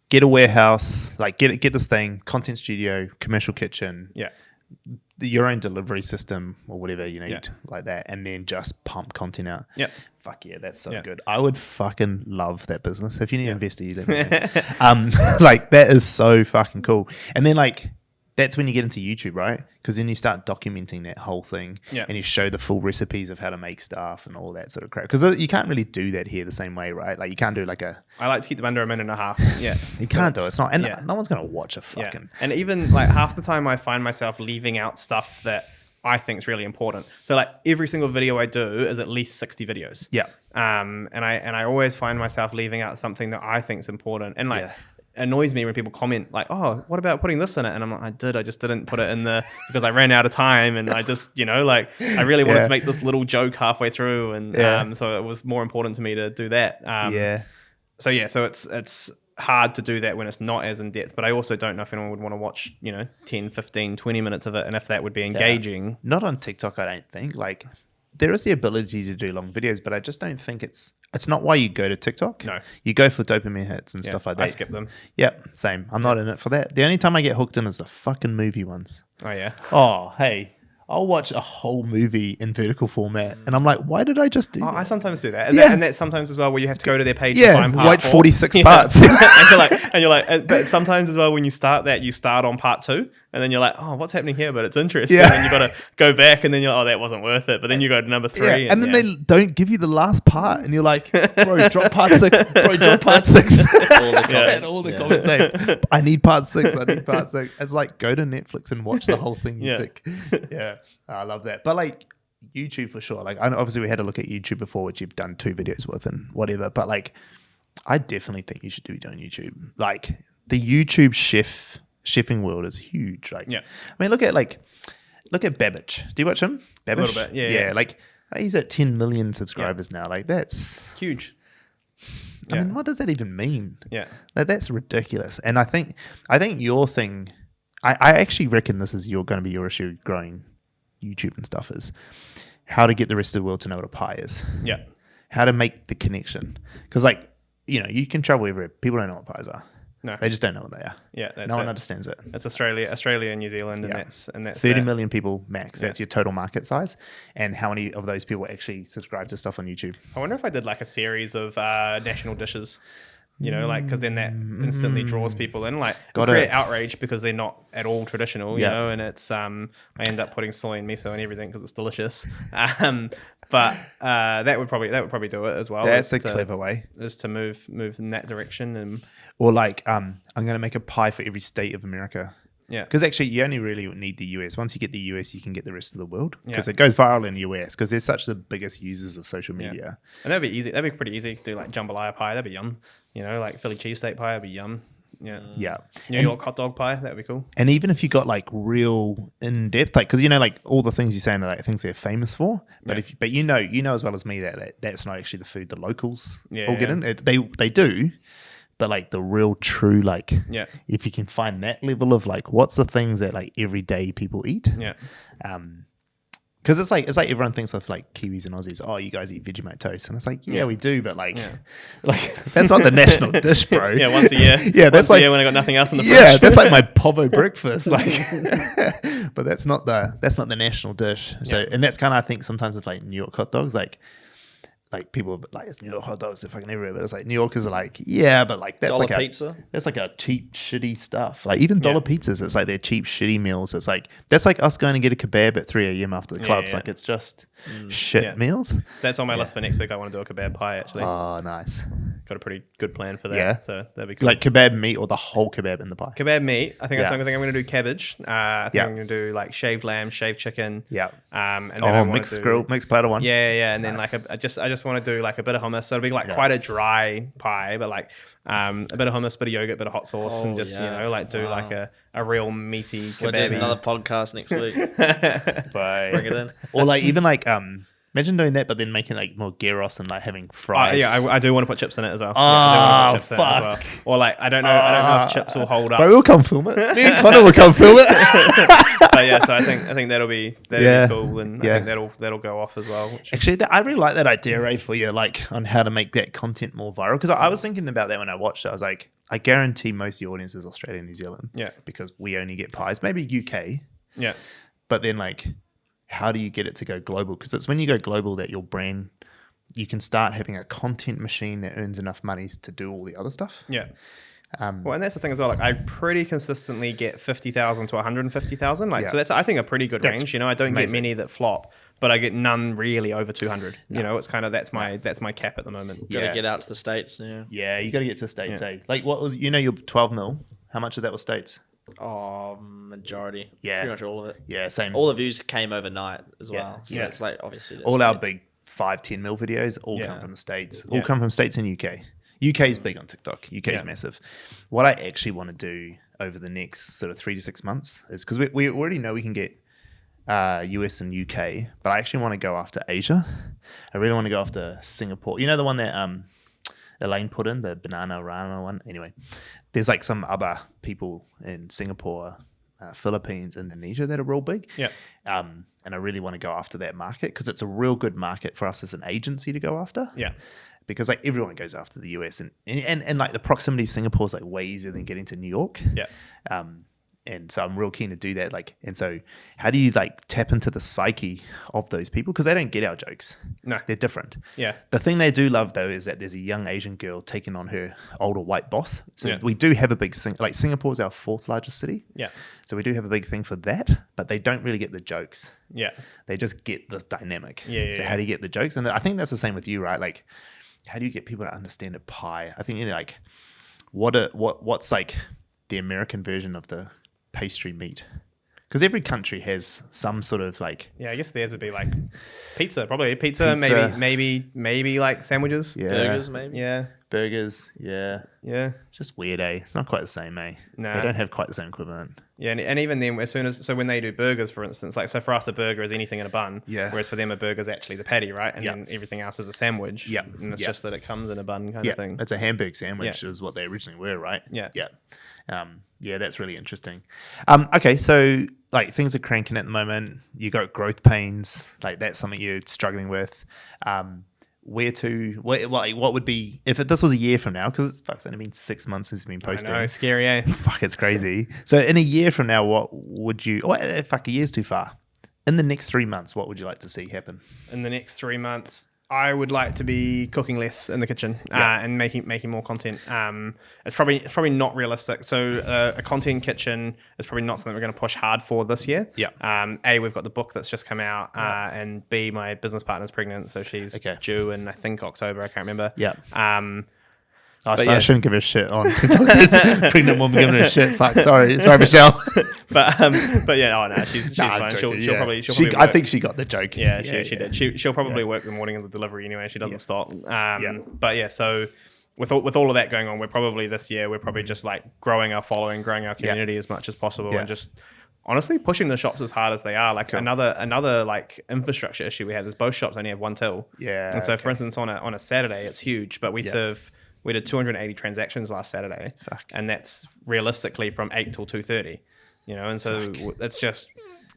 get a warehouse, like get this thing, content studio, commercial kitchen, yeah. your own delivery system or whatever you need, Yeah. like that, and then just pump content out. Yep. Fuck yeah, that's so Yeah. good. I would fucking love that business. If you need an investor, you let me know. Like that is so fucking cool. And then like that's when you get into YouTube, right? Because then you start documenting that whole thing, Yeah. and you show the full recipes of how to make stuff and all that sort of crap. Because you can't really do that here the same way, right? Like you can't do like I like to keep them under a minute and a half. Yeah. you can't do it. It's not, and yeah. no one's gonna watch a Yeah. fucking. And even like half the time I find myself leaving out stuff that I think is really important. So like every single video I do is at least 60 videos. Yeah. And I always find myself leaving out something that I think is important. And like Yeah. annoys me when people comment like, "Oh, what about putting this in it?" And I'm like, I just didn't put it in the because I ran out of time, and I just, you know, like I really wanted Yeah. to make this little joke halfway through, and so it was more important to me to do that. So it's hard to do that when it's not as in depth, but I also don't know if anyone would want to watch, you know, 10, 15, 20 minutes of it, and if that would be engaging. Not on TikTok, I don't think. Like there is the ability to do long videos, but I just don't think it's not why you go to TikTok. No. You go for dopamine hits and stuff like that. I skip them. Yep, same. I'm not in it for that. The only time I get hooked in is the fucking movie ones. Oh yeah. Oh, hey. I'll watch a whole movie in vertical format, and I'm like, why did I just do that? I sometimes do that. And, Yeah. and that's sometimes as well where you have to go to their page Yeah, to find part wait 4. 46 Yeah. parts. and you're like, but sometimes as well when you start that, you start on part 2, and then you're like, oh, what's happening here? But it's interesting. Yeah. And then you got to go back, and then you're, oh, that wasn't worth it. But then you go to number 3. Yeah, and then they don't give you the last part, and you're like, bro, drop part 6. Bro, drop part 6. All the comments. And all the yeah. comments say, I need part 6. I need part 6. It's like, go to Netflix and watch the whole thing. You Yeah. tick. Yeah, I love that. But like YouTube for sure. Like, I know obviously we had a look at YouTube before, which you've done 2 videos with and whatever. But like, I definitely think you should be doing YouTube. Like, the YouTube chefing world is huge. Like, Yeah. I mean, look at Babbage. Do you watch him? Babbage? little bit, yeah. Like, he's at 10 million subscribers now. Like, that's. huge. I Yeah. mean, what does that even mean? Yeah. Like, that's ridiculous. And I think your thing, I actually reckon this is going to be your issue growing YouTube and stuff, is how to get the rest of the world to know what a pie is. Yeah. How to make the connection. Because, like, you know, you can travel everywhere. People don't know what pies are. No. They just don't know what they are. Yeah. That's No one it. understands it. It's Australia, and New Zealand, Yeah. and that's 30 that. million people max. That's Yeah. your total market size. And how many of those people actually subscribe to stuff on YouTube? I wonder if I did like a series of national dishes, you know, like because then that instantly draws people in. Like, Got create it. outrage because they're not at all traditional, you Yeah. know. And it's I end up putting soy and miso and everything because it's delicious. But that would probably do it as well. That's a is to- clever way. Is to move in that direction and Or like, I'm going to make a pie for every state of America. yeah. Because actually, you only really need the US. Once you get the US, you can get the rest of the world. Because Yeah. it goes viral in the US. Because they're such the biggest users of social media. And that'd be easy. That'd be pretty easy to do like jambalaya pie. That'd be yum. You know, like Philly cheesesteak pie. That'd be yum. Yeah. Yeah. New York hot dog pie. That would be cool. And even if you got like real in depth, like, because like all the things you're saying are like things they're famous for, but but you know as well as me that that's not actually the food the locals all get in. They do, but like the real true, like, if you can find that level of like what's the things that like everyday people eat, because it's like everyone thinks of like Kiwis and Aussies. Oh, you guys eat Vegemite toast, and it's like we do, but like that's not the national dish, bro. Once a year. That's once a like year when I got nothing else in the fridge. that's like my povo breakfast, like. But that's not the national dish. So and that's kind of I think sometimes with like New York hot dogs, like people are like, it's New York hot dogs, they're fucking everywhere. But it's like New Yorkers are like, but like that's dollar like pizza. That's like a cheap, shitty stuff. Like even dollar pizzas, it's like they're cheap, shitty meals. It's like that's like us going to get a kebab at 3 a.m. after the clubs. Like it's just shit meals. That's on my list for next week. I want to do a kebab pie actually. Oh, nice. Got a pretty good plan for that. Yeah. So that'd be cool. Like kebab meat or the whole kebab in the pie. Kebab meat. I think that's the only thing I'm going to do. Cabbage. I think I'm going to do like shaved lamb, shaved chicken. Yeah. And then mixed grill, mixed platter one. Yeah. And then like I just want to do like a bit of hummus. So it'll be like quite a dry pie, but like a bit of hummus, bit of yogurt, bit of hot sauce, and just like do like a real meaty kebab. We'll do another podcast next week. Bring it in. Or like even like imagine doing that, but then making like more gyros and like having fries. I do want to put chips in it as well. Oh, fuck. Or like I don't know if chips will hold up. But we'll come film it. Me and Connor will come film it. But yeah, so I think that'll be cool, and I think that'll go off as well. Actually, I really like that idea, Ray, for you, like on how to make that content more viral. Because I was thinking about that when I watched it. I was like, I guarantee most of the audience is Australia and New Zealand. Yeah. Because we only get pies, maybe UK. Yeah. But then like, how do you get it to go global? Because it's when you go global that your brand, you can start having a content machine that earns enough money to do all the other stuff. Yeah. Well, and that's the thing as well. Like, I pretty consistently get 50,000 to 150,000. Like, so that's I think a pretty good range. You know, I don't get many that flop, but I get none really over 200. No. You know, it's kind of that's my cap at the moment. You gotta get out to the States. Yeah, you got to get to the States. Like, what was your 12 mil? How much of that was States? Oh, majority. Yeah, pretty much all of it. Yeah, same. All the views came overnight as well. So it's like obviously all our big 5-10 mil videos all come from the States. All come from States and UK. UK is big on TikTok. UK is massive. What I actually want to do over the next sort of 3 to 6 months is because we already know we can get US and UK, but I actually want to go after Asia. I really want to go after Singapore. You know the one that Elaine put in, the banana rana one? Anyway, there's like some other people in Singapore, Philippines, Indonesia that are real big. Yeah. And I really want to go after that market because it's a real good market for us as an agency to go after. Yeah. Because like everyone goes after the US and like the proximity of Singapore is like way easier than getting to New York. Yeah. And so I'm real keen to do that. Like, and so how do you like tap into the psyche of those people? Because they don't get our jokes. No. They're different. Yeah. The thing they do love though is that there's a young Asian girl taking on her older white boss. So we do have a big thing. Like Singapore is our 4th largest city. Yeah. So we do have a big thing for that, but they don't really get the jokes. Yeah. They just get the dynamic. Yeah. So how do you get the jokes? And I think that's the same with you, right? Like, how do you get people to understand a pie? I think, you know, like what's like the American version of the pastry meat? Because every country has some sort of like... Yeah, I guess theirs would be like pizza, probably. Pizza. Maybe like sandwiches. Yeah. Burgers, maybe. Yeah. Burgers, yeah. Yeah. Just weird, eh? It's not quite the same, eh? No. They don't have quite the same equivalent. Yeah, and even then, when they do burgers, for instance, like, so for us, a burger is anything in a bun. Yeah. Whereas for them, a burger is actually the patty, right? And then everything else is a sandwich. Yeah. And it's just that it comes in a bun kind of thing. It's a hamburger sandwich is what they originally were, right? Yeah. Yeah. Yeah, that's really interesting. Okay, so like things are cranking at the moment. You got growth pains, like that's something you're struggling with. What would be if this was a year from now? Because it's only been 6 months since we've been posting. I know, scary, eh? Fuck, it's crazy. So in a year from now, what would you? Oh, fuck, a year's too far. In the next 3 months, what would you like to see happen? In the next 3 months, I would like to be cooking less in the kitchen and making more content. It's probably not realistic. So a content kitchen is probably not something we're going to push hard for this year. Yeah. A, we've got the book that's just come out, and B, my business partner's pregnant, so she's due in I think October. I can't remember. Yeah. I shouldn't give her shit on TikTok. Pregnant woman giving her shit. Fuck, sorry, Michelle. but yeah, no, she's fine. She'll probably. I think she got the joke. Yeah, she did. She'll probably work the morning of the delivery anyway. She doesn't stop. But yeah, so with all of that going on, we're probably just like growing our following, growing our community as much as possible, and just honestly pushing the shops as hard as they are. Like another like infrastructure issue we have is both shops only have one till. Yeah. And so for instance on a Saturday it's huge, but we did 280 transactions last Saturday. Fuck. And that's realistically from 8 till 2:30. You know, and so it's just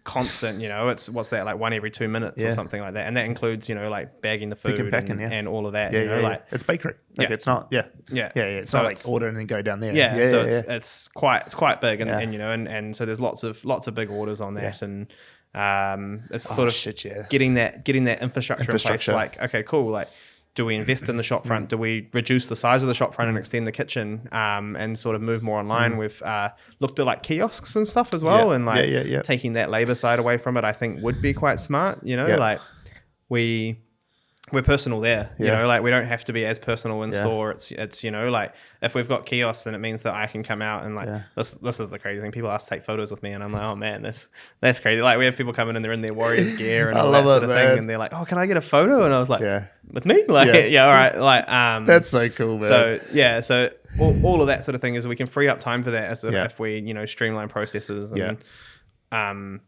constant, you know, it's what's that, like one every 2 minutes or something like that. And that includes, you know, like bagging the food and packing, and all of that. Yeah, you know, like it's bakery. Like it's not It's so not like order and then go down there. It's quite big and you know, and so there's lots of big orders on that and it's sort of getting that infrastructure in place. Like, okay, cool, like do we invest in the shop front? Do we reduce the size of the shop front and extend the kitchen and sort of move more online? We've looked at like kiosks and stuff as well, and like taking that labor side away from it, I think would be quite smart. You know, like we're personal there. You know, like we don't have to be as personal in store. It's you know, like if we've got kiosks, then it means that I can come out and like this is the crazy thing. People ask to take photos with me, and I'm like, oh man, that's crazy. Like we have people come in and they're in their Warriors gear and all that sort of thing, and they're like, oh, can I get a photo? And I was like, with me, like all right, like that's so cool, man. So all of that sort of thing is we can free up time for that as if we you know streamline processes and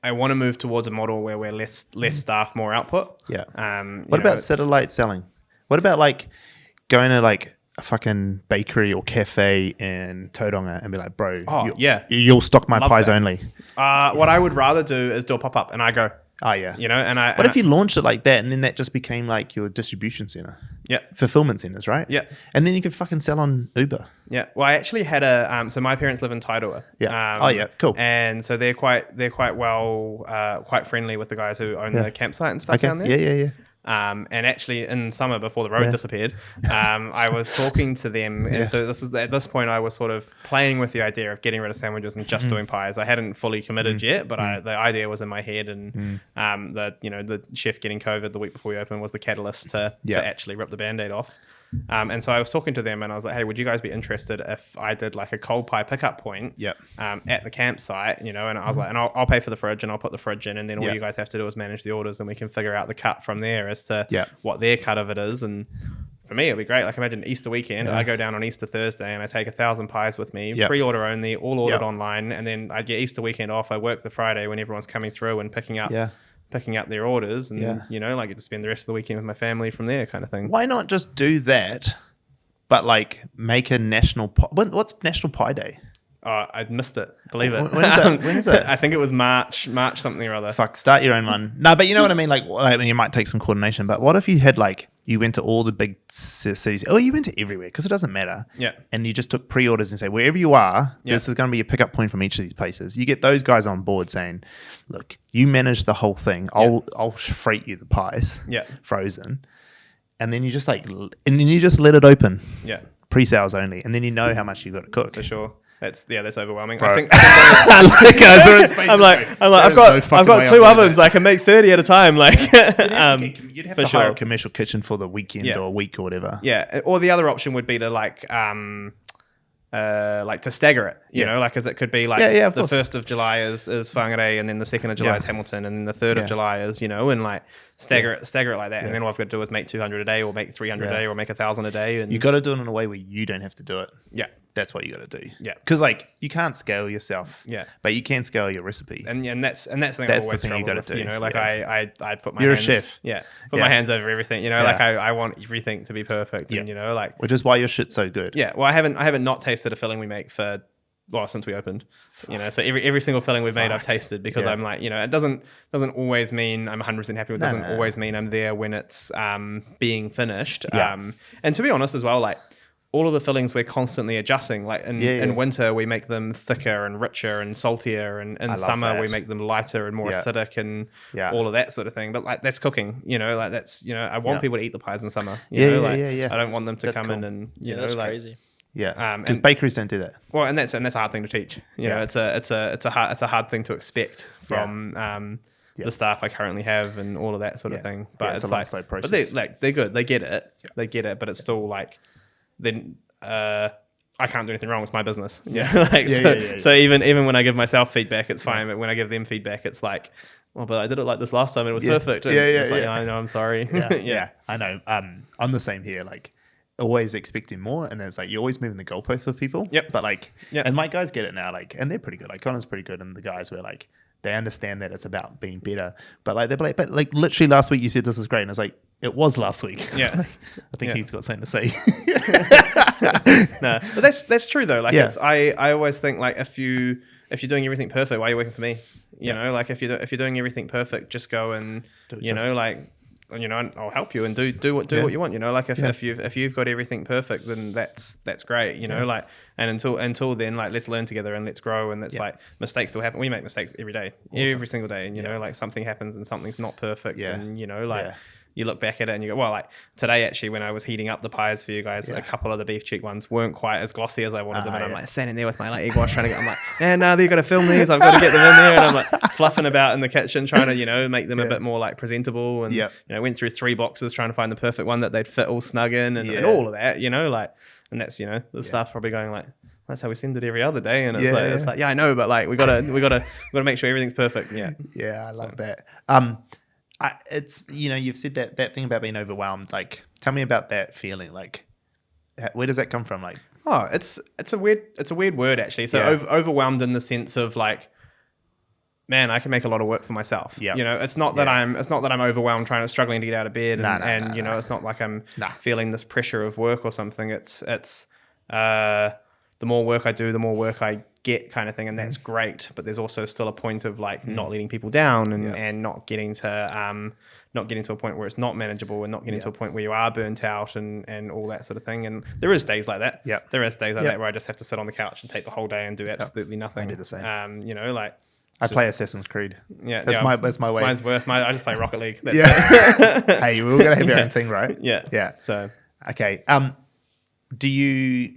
I want to move towards a model where we're less staff, more output. Yeah. What about satellite selling? What about like going to like a fucking bakery or cafe in Tauranga and be like, bro, you'll stock my pies only. What I would rather do is do a pop up, and I go, oh yeah, you know, and I. What if you launched it like that, and then that just became like your distribution center? Yeah, fulfillment centers, right? Yeah, and then you could fucking sell on Uber. Yeah, well, I actually had so my parents live in Tairua. Yeah. Cool. And so they're quite quite friendly with the guys who own the campsite and stuff down there. Yeah. And actually in summer before the road disappeared, I was talking to them. And so at this point I was sort of playing with the idea of getting rid of sandwiches and just doing pies. I hadn't fully committed yet, but the idea was in my head, and the chef getting COVID the week before we opened was the catalyst to actually rip the Band-Aid off. And so I was talking to them and I was like, hey, would you guys be interested if I did like a cold pie pickup point at the campsite, you know? And I was like, and I'll pay for the fridge and I'll put the fridge in, and then all you guys have to do is manage the orders, and we can figure out the cut from there as to what their cut of it is. And for me, it'd be great. Like imagine Easter weekend, I go down on Easter Thursday and I take 1,000 pies with me, pre-order only, all ordered online. And then I get Easter weekend off. I work the Friday when everyone's coming through and picking up their orders, and you know, like get to spend the rest of the weekend with my family from there, kind of thing. Why not just do that, but like make a national what's National Pie Day? Oh, I missed it. Believe it. When is it? I think it was March something or other. Fuck, start your own one. No, but you know what I mean? Like, you might take some coordination, but what if you had like, you went to all the big cities, you went to everywhere, because it doesn't matter. Yeah. And you just took pre-orders and say, wherever you are, this is going to be a pickup point from each of these places. You get those guys on board saying, look, you manage the whole thing. I'll freight you the pies, frozen. And then you just like, and then you just let it open. Yeah. Pre-sales only. And then you know how much you've got to cook. For sure. That's overwhelming. Bro. I think I'm like I've got two ovens. I can make 30 at a time. Like you'd have to hire a commercial kitchen for the weekend or a week or whatever. Yeah. Or the other option would be to like to stagger it, you know, like as it could be like the 1st of July is Whangarei, and then the 2nd of July is Hamilton, and then the 3rd of July is, you know, and like stagger it like that. And then all I've got to do is make 200 a day, or make 300 a day, or make 1,000 a day. And you got to do it in a way where you don't have to do it. Yeah. That's what you got to do. Yeah. Because like you can't scale yourself. Yeah. But you can scale your recipe. And that's the thing I've always struggled with, you know, like I put my You're hands, a chef. Yeah. Put my hands over everything, you know, like I want everything to be perfect, and you know, like, which is why your shit's so good. Yeah. Well, I haven't not tasted a filling we make since we opened, you know, so every single filling we've made I've tasted, because I'm like, you know, it doesn't always mean I'm 100% happy. It doesn't always mean I'm there when it's being finished. And to be honest as well, like all of the fillings we're constantly adjusting. Like in winter we make them thicker and richer and saltier, and in summer we make them lighter and more acidic and all of that sort of thing. But like that's cooking, you know, like that's, you know, I want people to eat the pies in summer. You know, I don't want them to come in and you know, that's like crazy. Yeah, because bakeries don't do that. Well, and that's a hard thing to teach. You know, it's a hard thing to expect from the staff I currently have and all of that sort of thing. But it's a long, slow process. But they're good. They get it. They get it. But it's still like, then I can't do anything wrong. It's my business. So even when I give myself feedback, it's fine. But when I give them feedback, it's like, well, but I did it like this last time and it was perfect. And it's like, I know, I'm sorry. Yeah, I know. I'm the same here. Like, always expecting more, and it's like you're always moving the goalposts with people. Yep. But like, Yep. and my guys get it now, like, and they're pretty good. Like Connor's pretty good, and the guys were like, they understand that it's about being better. But like, they're like, but like literally last week you said this is great, and it's like it was last week. Yeah. I think Yeah. he's got something to say. No, but that's true though. Like, Yeah. it's I always think like if you're doing everything perfect, why are you working for me? You know, like if you're doing everything perfect, just go and you know, like, you know, I'll help you and do what you want. You know, like if you've got everything perfect, then that's great. You know, like, and until then, like, let's learn together and let's grow. And it's like mistakes will happen. We make mistakes every day, every single day. And you know, like something happens and something's not perfect. And you know, like. You look back at it and you go, well, like today actually when I was heating up the pies for you guys, a couple of the beef cheek ones weren't quite as glossy as I wanted them. And I'm like standing there with my like egg wash trying to get, I'm like, man, no, they've got to film these. I've got to get them in there. And I'm like fluffing about in the kitchen trying to, you know, make them a bit more like presentable. And, you know, went through 3 boxes trying to find the perfect one that they'd fit all snug in and all of that, you know, like, and that's, you know, the staff probably going like, that's how we send it every other day. And it's like, yeah, I know, but like we gotta make sure everything's perfect. Yeah. Yeah. I love that. It's, you know, you've said that thing about being overwhelmed. Like, tell me about that feeling. Like, where does that come from? Like, oh, it's a weird word actually. So overwhelmed in the sense of like, man, I can make a lot of work for myself. Yeah. You know, it's not that I'm overwhelmed struggling to get out of bed and you know, it's not like I'm feeling this pressure of work or something. It's the more work I do, the more work I get kind of thing. And that's great. But there's also still a point of like not letting people down and not getting to a point where it's not manageable and not getting to a point where you are burnt out and all that sort of thing. And there is days like that. Yeah. There is days like that where I just have to sit on the couch and take the whole day and do absolutely nothing. I do the same. You know, like I play Assassin's Creed. Yeah. That's my way. Mine's worse. I just play Rocket League. That's it. Hey, we're all gonna have our own thing, right? Yeah. Yeah. So okay. Do you,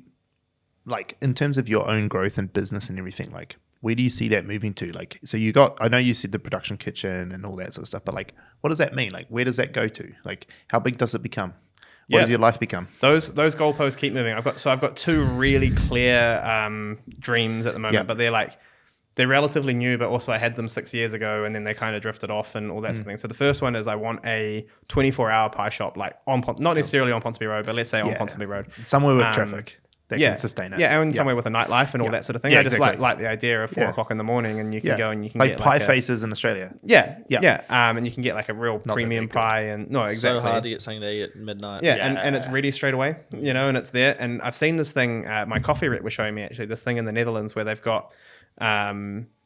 like, in terms of your own growth and business and everything, like, where do you see that moving to? Like, so I know you said the production kitchen and all that sort of stuff, but like, what does that mean? Like, where does that go to? Like, how big does it become? What does your life become? Those goalposts keep moving. I've got 2 really clear dreams at the moment, but they're relatively new, but also I had them 6 years ago and then they kind of drifted off and all that sort of thing. So the first one is I want a 24-hour pie shop, like not necessarily on Ponsonby Road, but let's say on Ponsonby Road. Somewhere with traffic. That can sustain it. Yeah, and somewhere with a nightlife and all that sort of thing. I just like the idea of 4 o'clock in the morning and you can go and you can like get pie faces in Australia. And you can get like a real premium pie and exactly. So hard to get something to eat at midnight. And it's ready straight away, you know, and it's there. And I've seen this thing, my coffee rep was showing me actually this thing in the Netherlands where they've got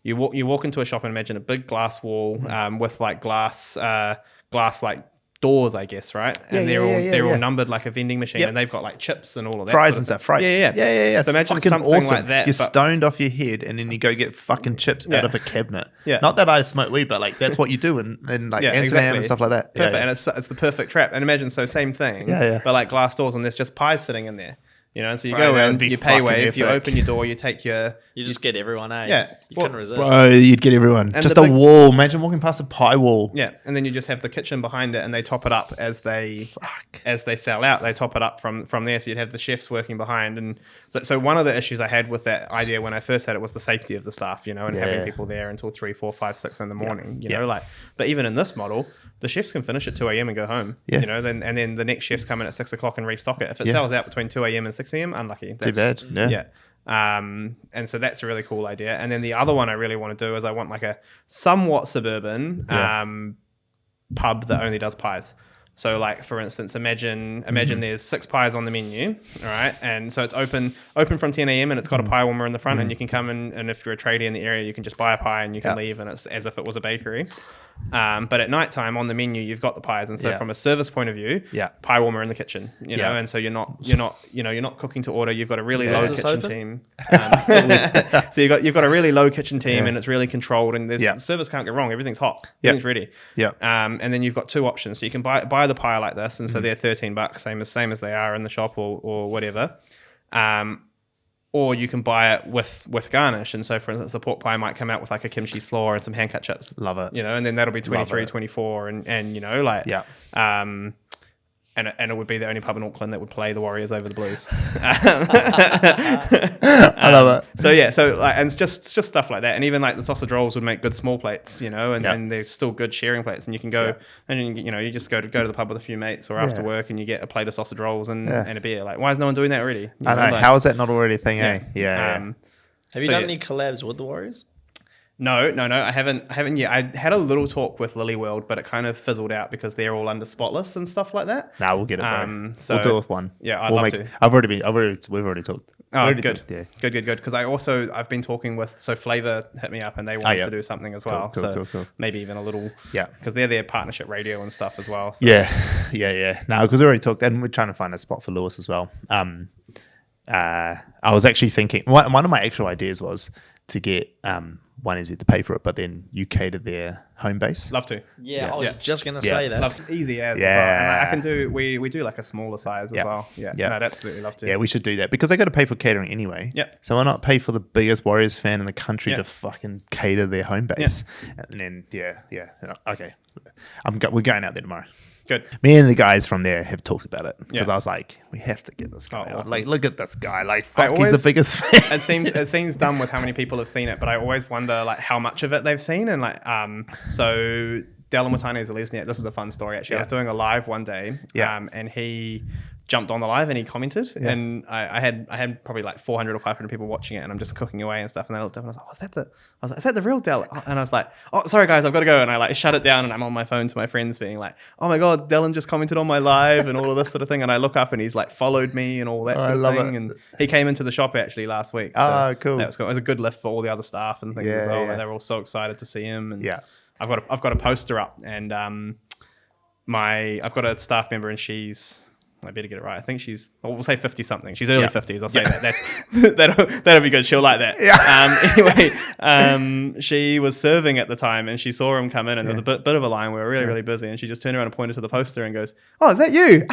you walk into a shop and imagine a big glass wall with like glass like doors, I guess, right? And they're all numbered like a vending machine, and they've got like chips and all of that. Fries and stuff. Fries. Yeah. So imagine something awesome. like that. You're stoned off your head, and then you go get fucking chips out of a cabinet. Yeah. Not that I smoke weed, but like that's what you do in like Amsterdam and stuff like that. Perfect. And it's the perfect trap. And imagine same thing. But like glass doors, and there's just pies sitting in there. You know, so you go in, you pay wave, you open your door, you take your... You just get everyone, eh? Yeah. You couldn't resist. Bro, you'd get everyone. And just a wall. Imagine walking past a pie wall. Yeah, and then you just have the kitchen behind it and they top it up as they sell out. They top it up from there, so you'd have the chefs working behind. And so one of the issues I had with that idea when I first had it was the safety of the staff, you know, and having people there until 3, 4, 5, 6 in the morning, you know, like... But even in this model... The chefs can finish at 2 a.m. and go home, you know, and then the next chefs come in at 6 o'clock and restock it. If it sells out between 2 a.m. and 6 a.m., unlucky. Too bad. Yeah. And so that's a really cool idea. And then the other one I really want to do is I want like a somewhat suburban pub that only does pies. So like, for instance, imagine there's 6 pies on the menu, all right? And so it's open from 10 a.m. and it's got a pie warmer in the front and you can come in, and if you're a tradie in the area, you can just buy a pie and you can leave, and it's as if it was a bakery. But at nighttime on the menu, you've got the pies. And so from a service point of view, pie warmer in the kitchen, you know, and so you're not cooking to order. You've got a really low kitchen team. So you've got a really low kitchen team and it's really controlled, and the service can't go wrong. Everything's hot. Everything's ready. And then you've got 2 options. So you can buy the pie like this, and so they're $13, same as they are in the shop or whatever. Or you can buy it with garnish. And so, for instance, the pork pie might come out with like a kimchi slaw and some hand-cut chips. Love it. You know, and then that'll be 23, 24. And you know, like... and it would be the only pub in Auckland that would play the Warriors over the Blues. I love it. So yeah, so like, and it's just stuff like that, and even like the sausage rolls would make good small plates, you know, and they're still good sharing plates, and you can go and you just go to the pub with a few mates or after work, and you get a plate of sausage rolls and a beer. Like, why is no one doing that already? I know. Like, how is that not already a thing? yeah. Yeah. Have you done any collabs with the Warriors? No, I haven't yet. I had a little talk with Lily World, but it kind of fizzled out because they're all under Spotless and stuff like that. Nah, we'll get it, bro. So we'll do it with one. Yeah, I'd love to. We've already talked. Oh, good. Good. Because I've been talking with, so Flavor hit me up and they wanted to do something as well. Cool. Maybe even a little, because they're their partnership radio and stuff as well. So. Yeah. No, because we already talked, and we're trying to find a spot for Lewis as well. I was actually thinking, one of my actual ideas was to get One NZ to pay for it, but then you cater their home base. Love to. Yeah, I was just going to say that. Love to. Easy as well. And I can do, we do like a smaller size as well. Yeah. No, I'd absolutely love to. Yeah, we should do that because they got to pay for catering anyway. Yeah. So why not pay for the biggest Warriors fan in the country to fucking cater their home base? And then, okay. We're going out there tomorrow. Good. Me and the guys from there have talked about it because I was like, we have to get this guy out. Awesome. Like, look at this guy. Like, fuck, he's the biggest fan. It seems dumb with how many people have seen it, but I always wonder like how much of it they've seen. And like, so Dylan Watani is a Lesniak. This is a fun story actually. I was doing a live one day, and he jumped on the live and he commented, and I had probably like 400 or 500 people watching it, and I'm just cooking away and stuff, and I looked up and I was like, is that the real Dylan? And I was like, oh, sorry guys, I've got to go, and I like shut it down, and I'm on my phone to my friends being like, oh my god, Dylan just commented on my live and all of this sort of thing, and I look up and he's like followed me and all that sort of thing, and he came into the shop actually last week. So cool. That was cool. It was a good lift for all the other staff and things as well. Like, they were all so excited to see him, and I've got a poster up, and I've got a staff member, and I better get it right. I think we'll say 50 something. She's early 50s. I'll say that. That'll be good. She'll like that. Anyway, she was serving at the time, and she saw him come in, and there was a bit of a line. We were really, really busy, and she just turned around and pointed to the poster and goes, "Oh, is that you?"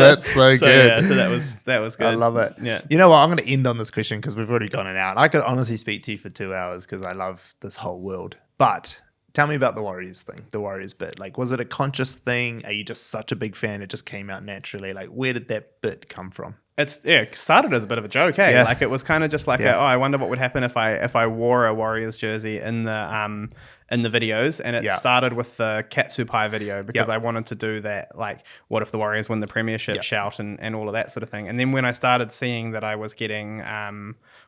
That's so good. Yeah, so that was good. I love it. Yeah. You know what? I'm going to end on this question because we've already gone out. I could honestly speak to you for 2 hours because I love this whole world. But tell me about the Warriors thing, the Warriors bit. Like, was it a conscious thing? Are you just such a big fan? It just came out naturally. Like, where did that bit come from? It started as a bit of a joke, eh? Yeah. Like, it was kind of just like, I wonder what would happen if I wore a Warriors jersey in the videos. And it started with the Katsu Pie video because I wanted to do that, like, what if the Warriors win the premiership shout and all of that sort of thing. And then when I started seeing that I was getting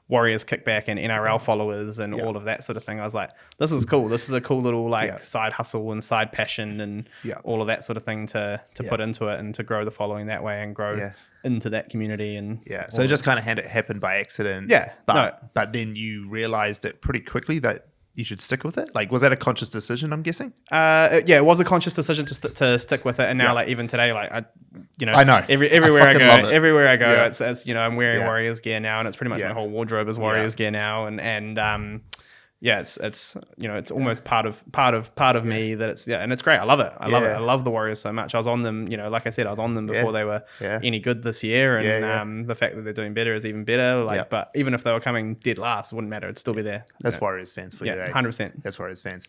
Warriors kickback and NRL followers and all of that sort of thing, I was like, this is cool. This is a cool little side hustle and side passion and all of that sort of thing to put into it and to grow the following that way and grow into that community. And so it just kind of had it happen by accident. But then you realized it pretty quickly that you should stick with it. Like, was that a conscious decision, I'm guessing? It was a conscious decision to stick with it. And now, like, even today, like, I know everywhere I go, it's I'm wearing Warriors gear now, and it's pretty much my whole wardrobe is Warriors gear now, and it's almost part of me that it's and it's great. I love it. I love it. I love the Warriors so much. I was on them, like I said, I was on them before they were any good this year, and the fact that they're doing better is even better. Like, but even if they were coming dead last, it wouldn't matter. It'd still be there. That's Warriors fans for you. 100%. That's Warriors fans.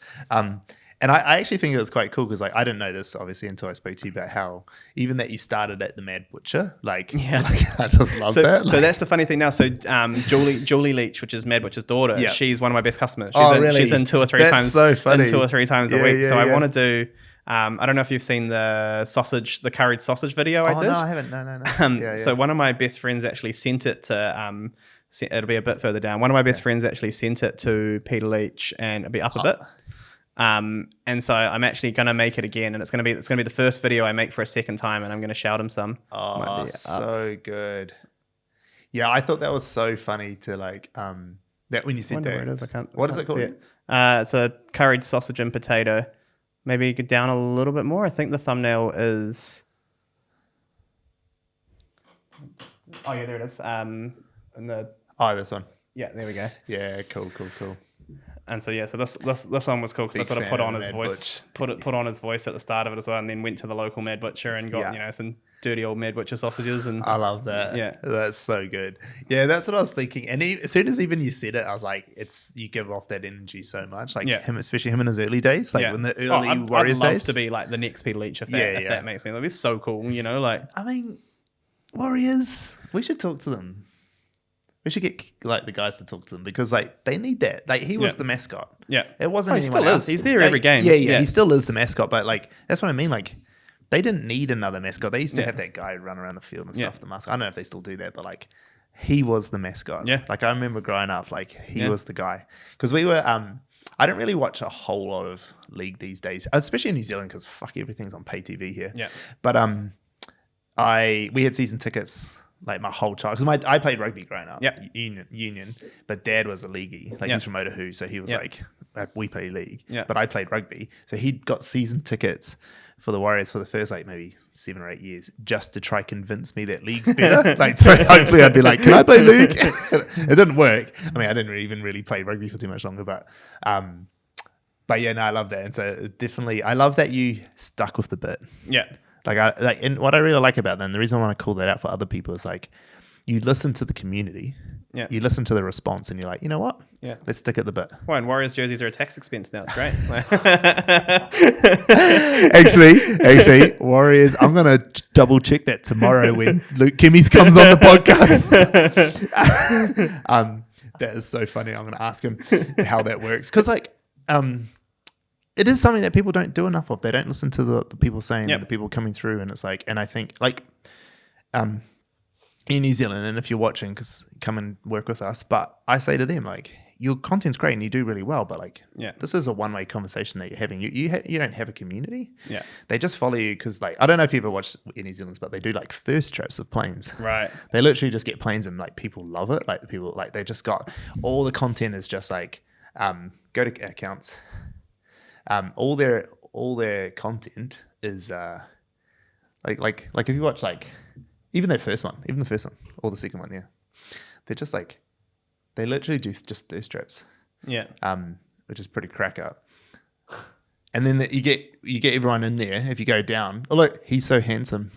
And I actually think it was quite cool because, like, I didn't know this obviously until I spoke to you about how even that you started at the Mad Butcher, like I just love that. Like, so that's the funny thing now. So Julie Leach, which is Mad Butcher's daughter, she's one of my best customers. She's in 2 or 3 times. So funny. In 2 or 3 times a week. So I want to do. I don't know if you've seen the curried sausage video I did. No, I haven't. No. So one of my best friends actually sent it to. It'll be a bit further down. One of my best friends actually sent it to Peter Leach, and it'll be up a bit. And so I'm actually going to make it again, and it's going to be the first video I make for a second time, and I'm going to shout him some. Oh, so good. Yeah, I thought that was so funny to like that when you said that. Where it is. What is it called? It's a curried sausage and potato. Maybe go down a little bit more. I think the thumbnail is. Oh yeah, there it is. This one. Yeah, there we go. Yeah, cool. And so so this one was cool because I sort of put on his voice, put on his voice at the start of it as well, and then went to the local Mad Butcher and got some dirty old Mad Butcher sausages. And I love that. Yeah. That's so good. Yeah, that's what I was thinking. And as soon as even you said it, I was like, you give off that energy so much. Like him, especially him in his early days, like when the early Warriors I'd love days. to be like the next Peter Leach if that makes sense. That'd be so cool, you know, like. I mean, Warriors, we should talk to them. We should get like the guys to talk to them because like they need that. Like he was the mascot. Yeah. It wasn't he anyone still else. is. He's there every game. Yeah. He still is the mascot, but like that's what I mean. Like they didn't need another mascot. They used to have that guy run around the field and stuff, the mascot. I don't know if they still do that, but like he was the mascot. Yeah. Like I remember growing up, like he was the guy. Because we were I don't really watch a whole lot of league these days, especially in New Zealand because fuck everything's on pay TV here. Yeah. But we had season tickets like my whole child because I played rugby growing up. Yep. Union, but Dad was a leaguey. Like he's from Otahu, so he was like we play league. Yeah. But I played rugby, so he got season tickets for the Warriors for the first like maybe 7 or 8 years just to try convince me that league's better. Like so hopefully I'd be like, can I play league? It didn't work. I mean I didn't even really play rugby for too much longer, but yeah, no, I love that. And so definitely I love that you stuck with the bit. Yeah. And what I really like about that, and the reason I want to call that out for other people is like you listen to the community. Yeah. You listen to the response and you're like, you know what? Yeah. Let's stick at the bit. Well, and Warriors jerseys are a tax expense now. It's great. actually, Warriors, I'm going to double check that tomorrow when Luke Kimmies comes on the podcast. That is so funny. I'm going to ask him how that works. Because it is something that people don't do enough of. They don't listen to the people saying, the people coming through. And it's like, and I think like, in New Zealand, and if you're watching, because come and work with us, but I say to them, like, your content's great and you do really well, but like, this is a one-way conversation that you're having. You don't have a community. Yeah. They just follow you because like, I don't know if you ever watched in New Zealand, but they do like first trips of planes. Right. They literally just get planes and like people love it. Like people, like they just got, all the content is just like, go to accounts. All their content is like if you watch like even the first one or the second one, they're just like they literally do just thirst traps, which is pretty crack up. And then you get everyone in there. If you go down, oh look, he's so handsome.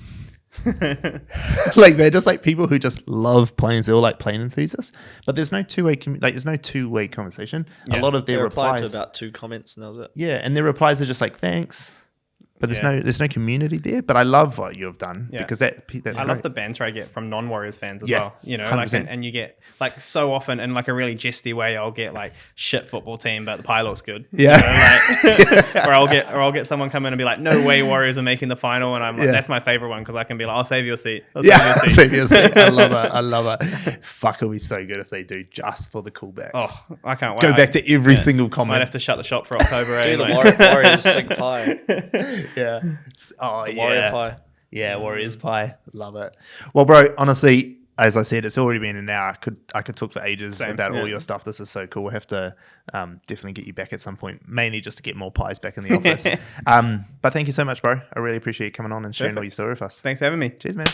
Like they're just like people who just love planes. They're all like plane enthusiasts, but there's no two-way there's no two-way conversation. A lot of their replies to about 2 comments and that was it. Yeah, and their replies are just like thanks, but there's no community there. But I love what you've done because that's I great. love the banter I get from non-Warriors fans as well. You know, 100%. like and you get like so often in like a really jesty way. I'll get like shit football team, but the pie looks good. Yeah, you know, like, or I'll get someone come in and be like, no way Warriors are making the final, and I'm like, that's my favorite one because I can be like, I'll save you a seat. Save you a seat. I love it. Fuck, it'll be so good if they do just for the callback. Oh, I can't wait. Go back to every single comment. Might have to shut the shop for October. Do the Warriors sig pie. Yeah. Oh, Warrior pie. Yeah, Warriors pie. Love it. Well, bro, honestly, as I said, it's already been an hour. I could talk for ages about all your stuff. This is so cool. We'll have to definitely get you back at some point, mainly just to get more pies back in the office. But thank you so much, bro. I really appreciate you coming on and sharing all your story with us. Thanks for having me. Cheers, man.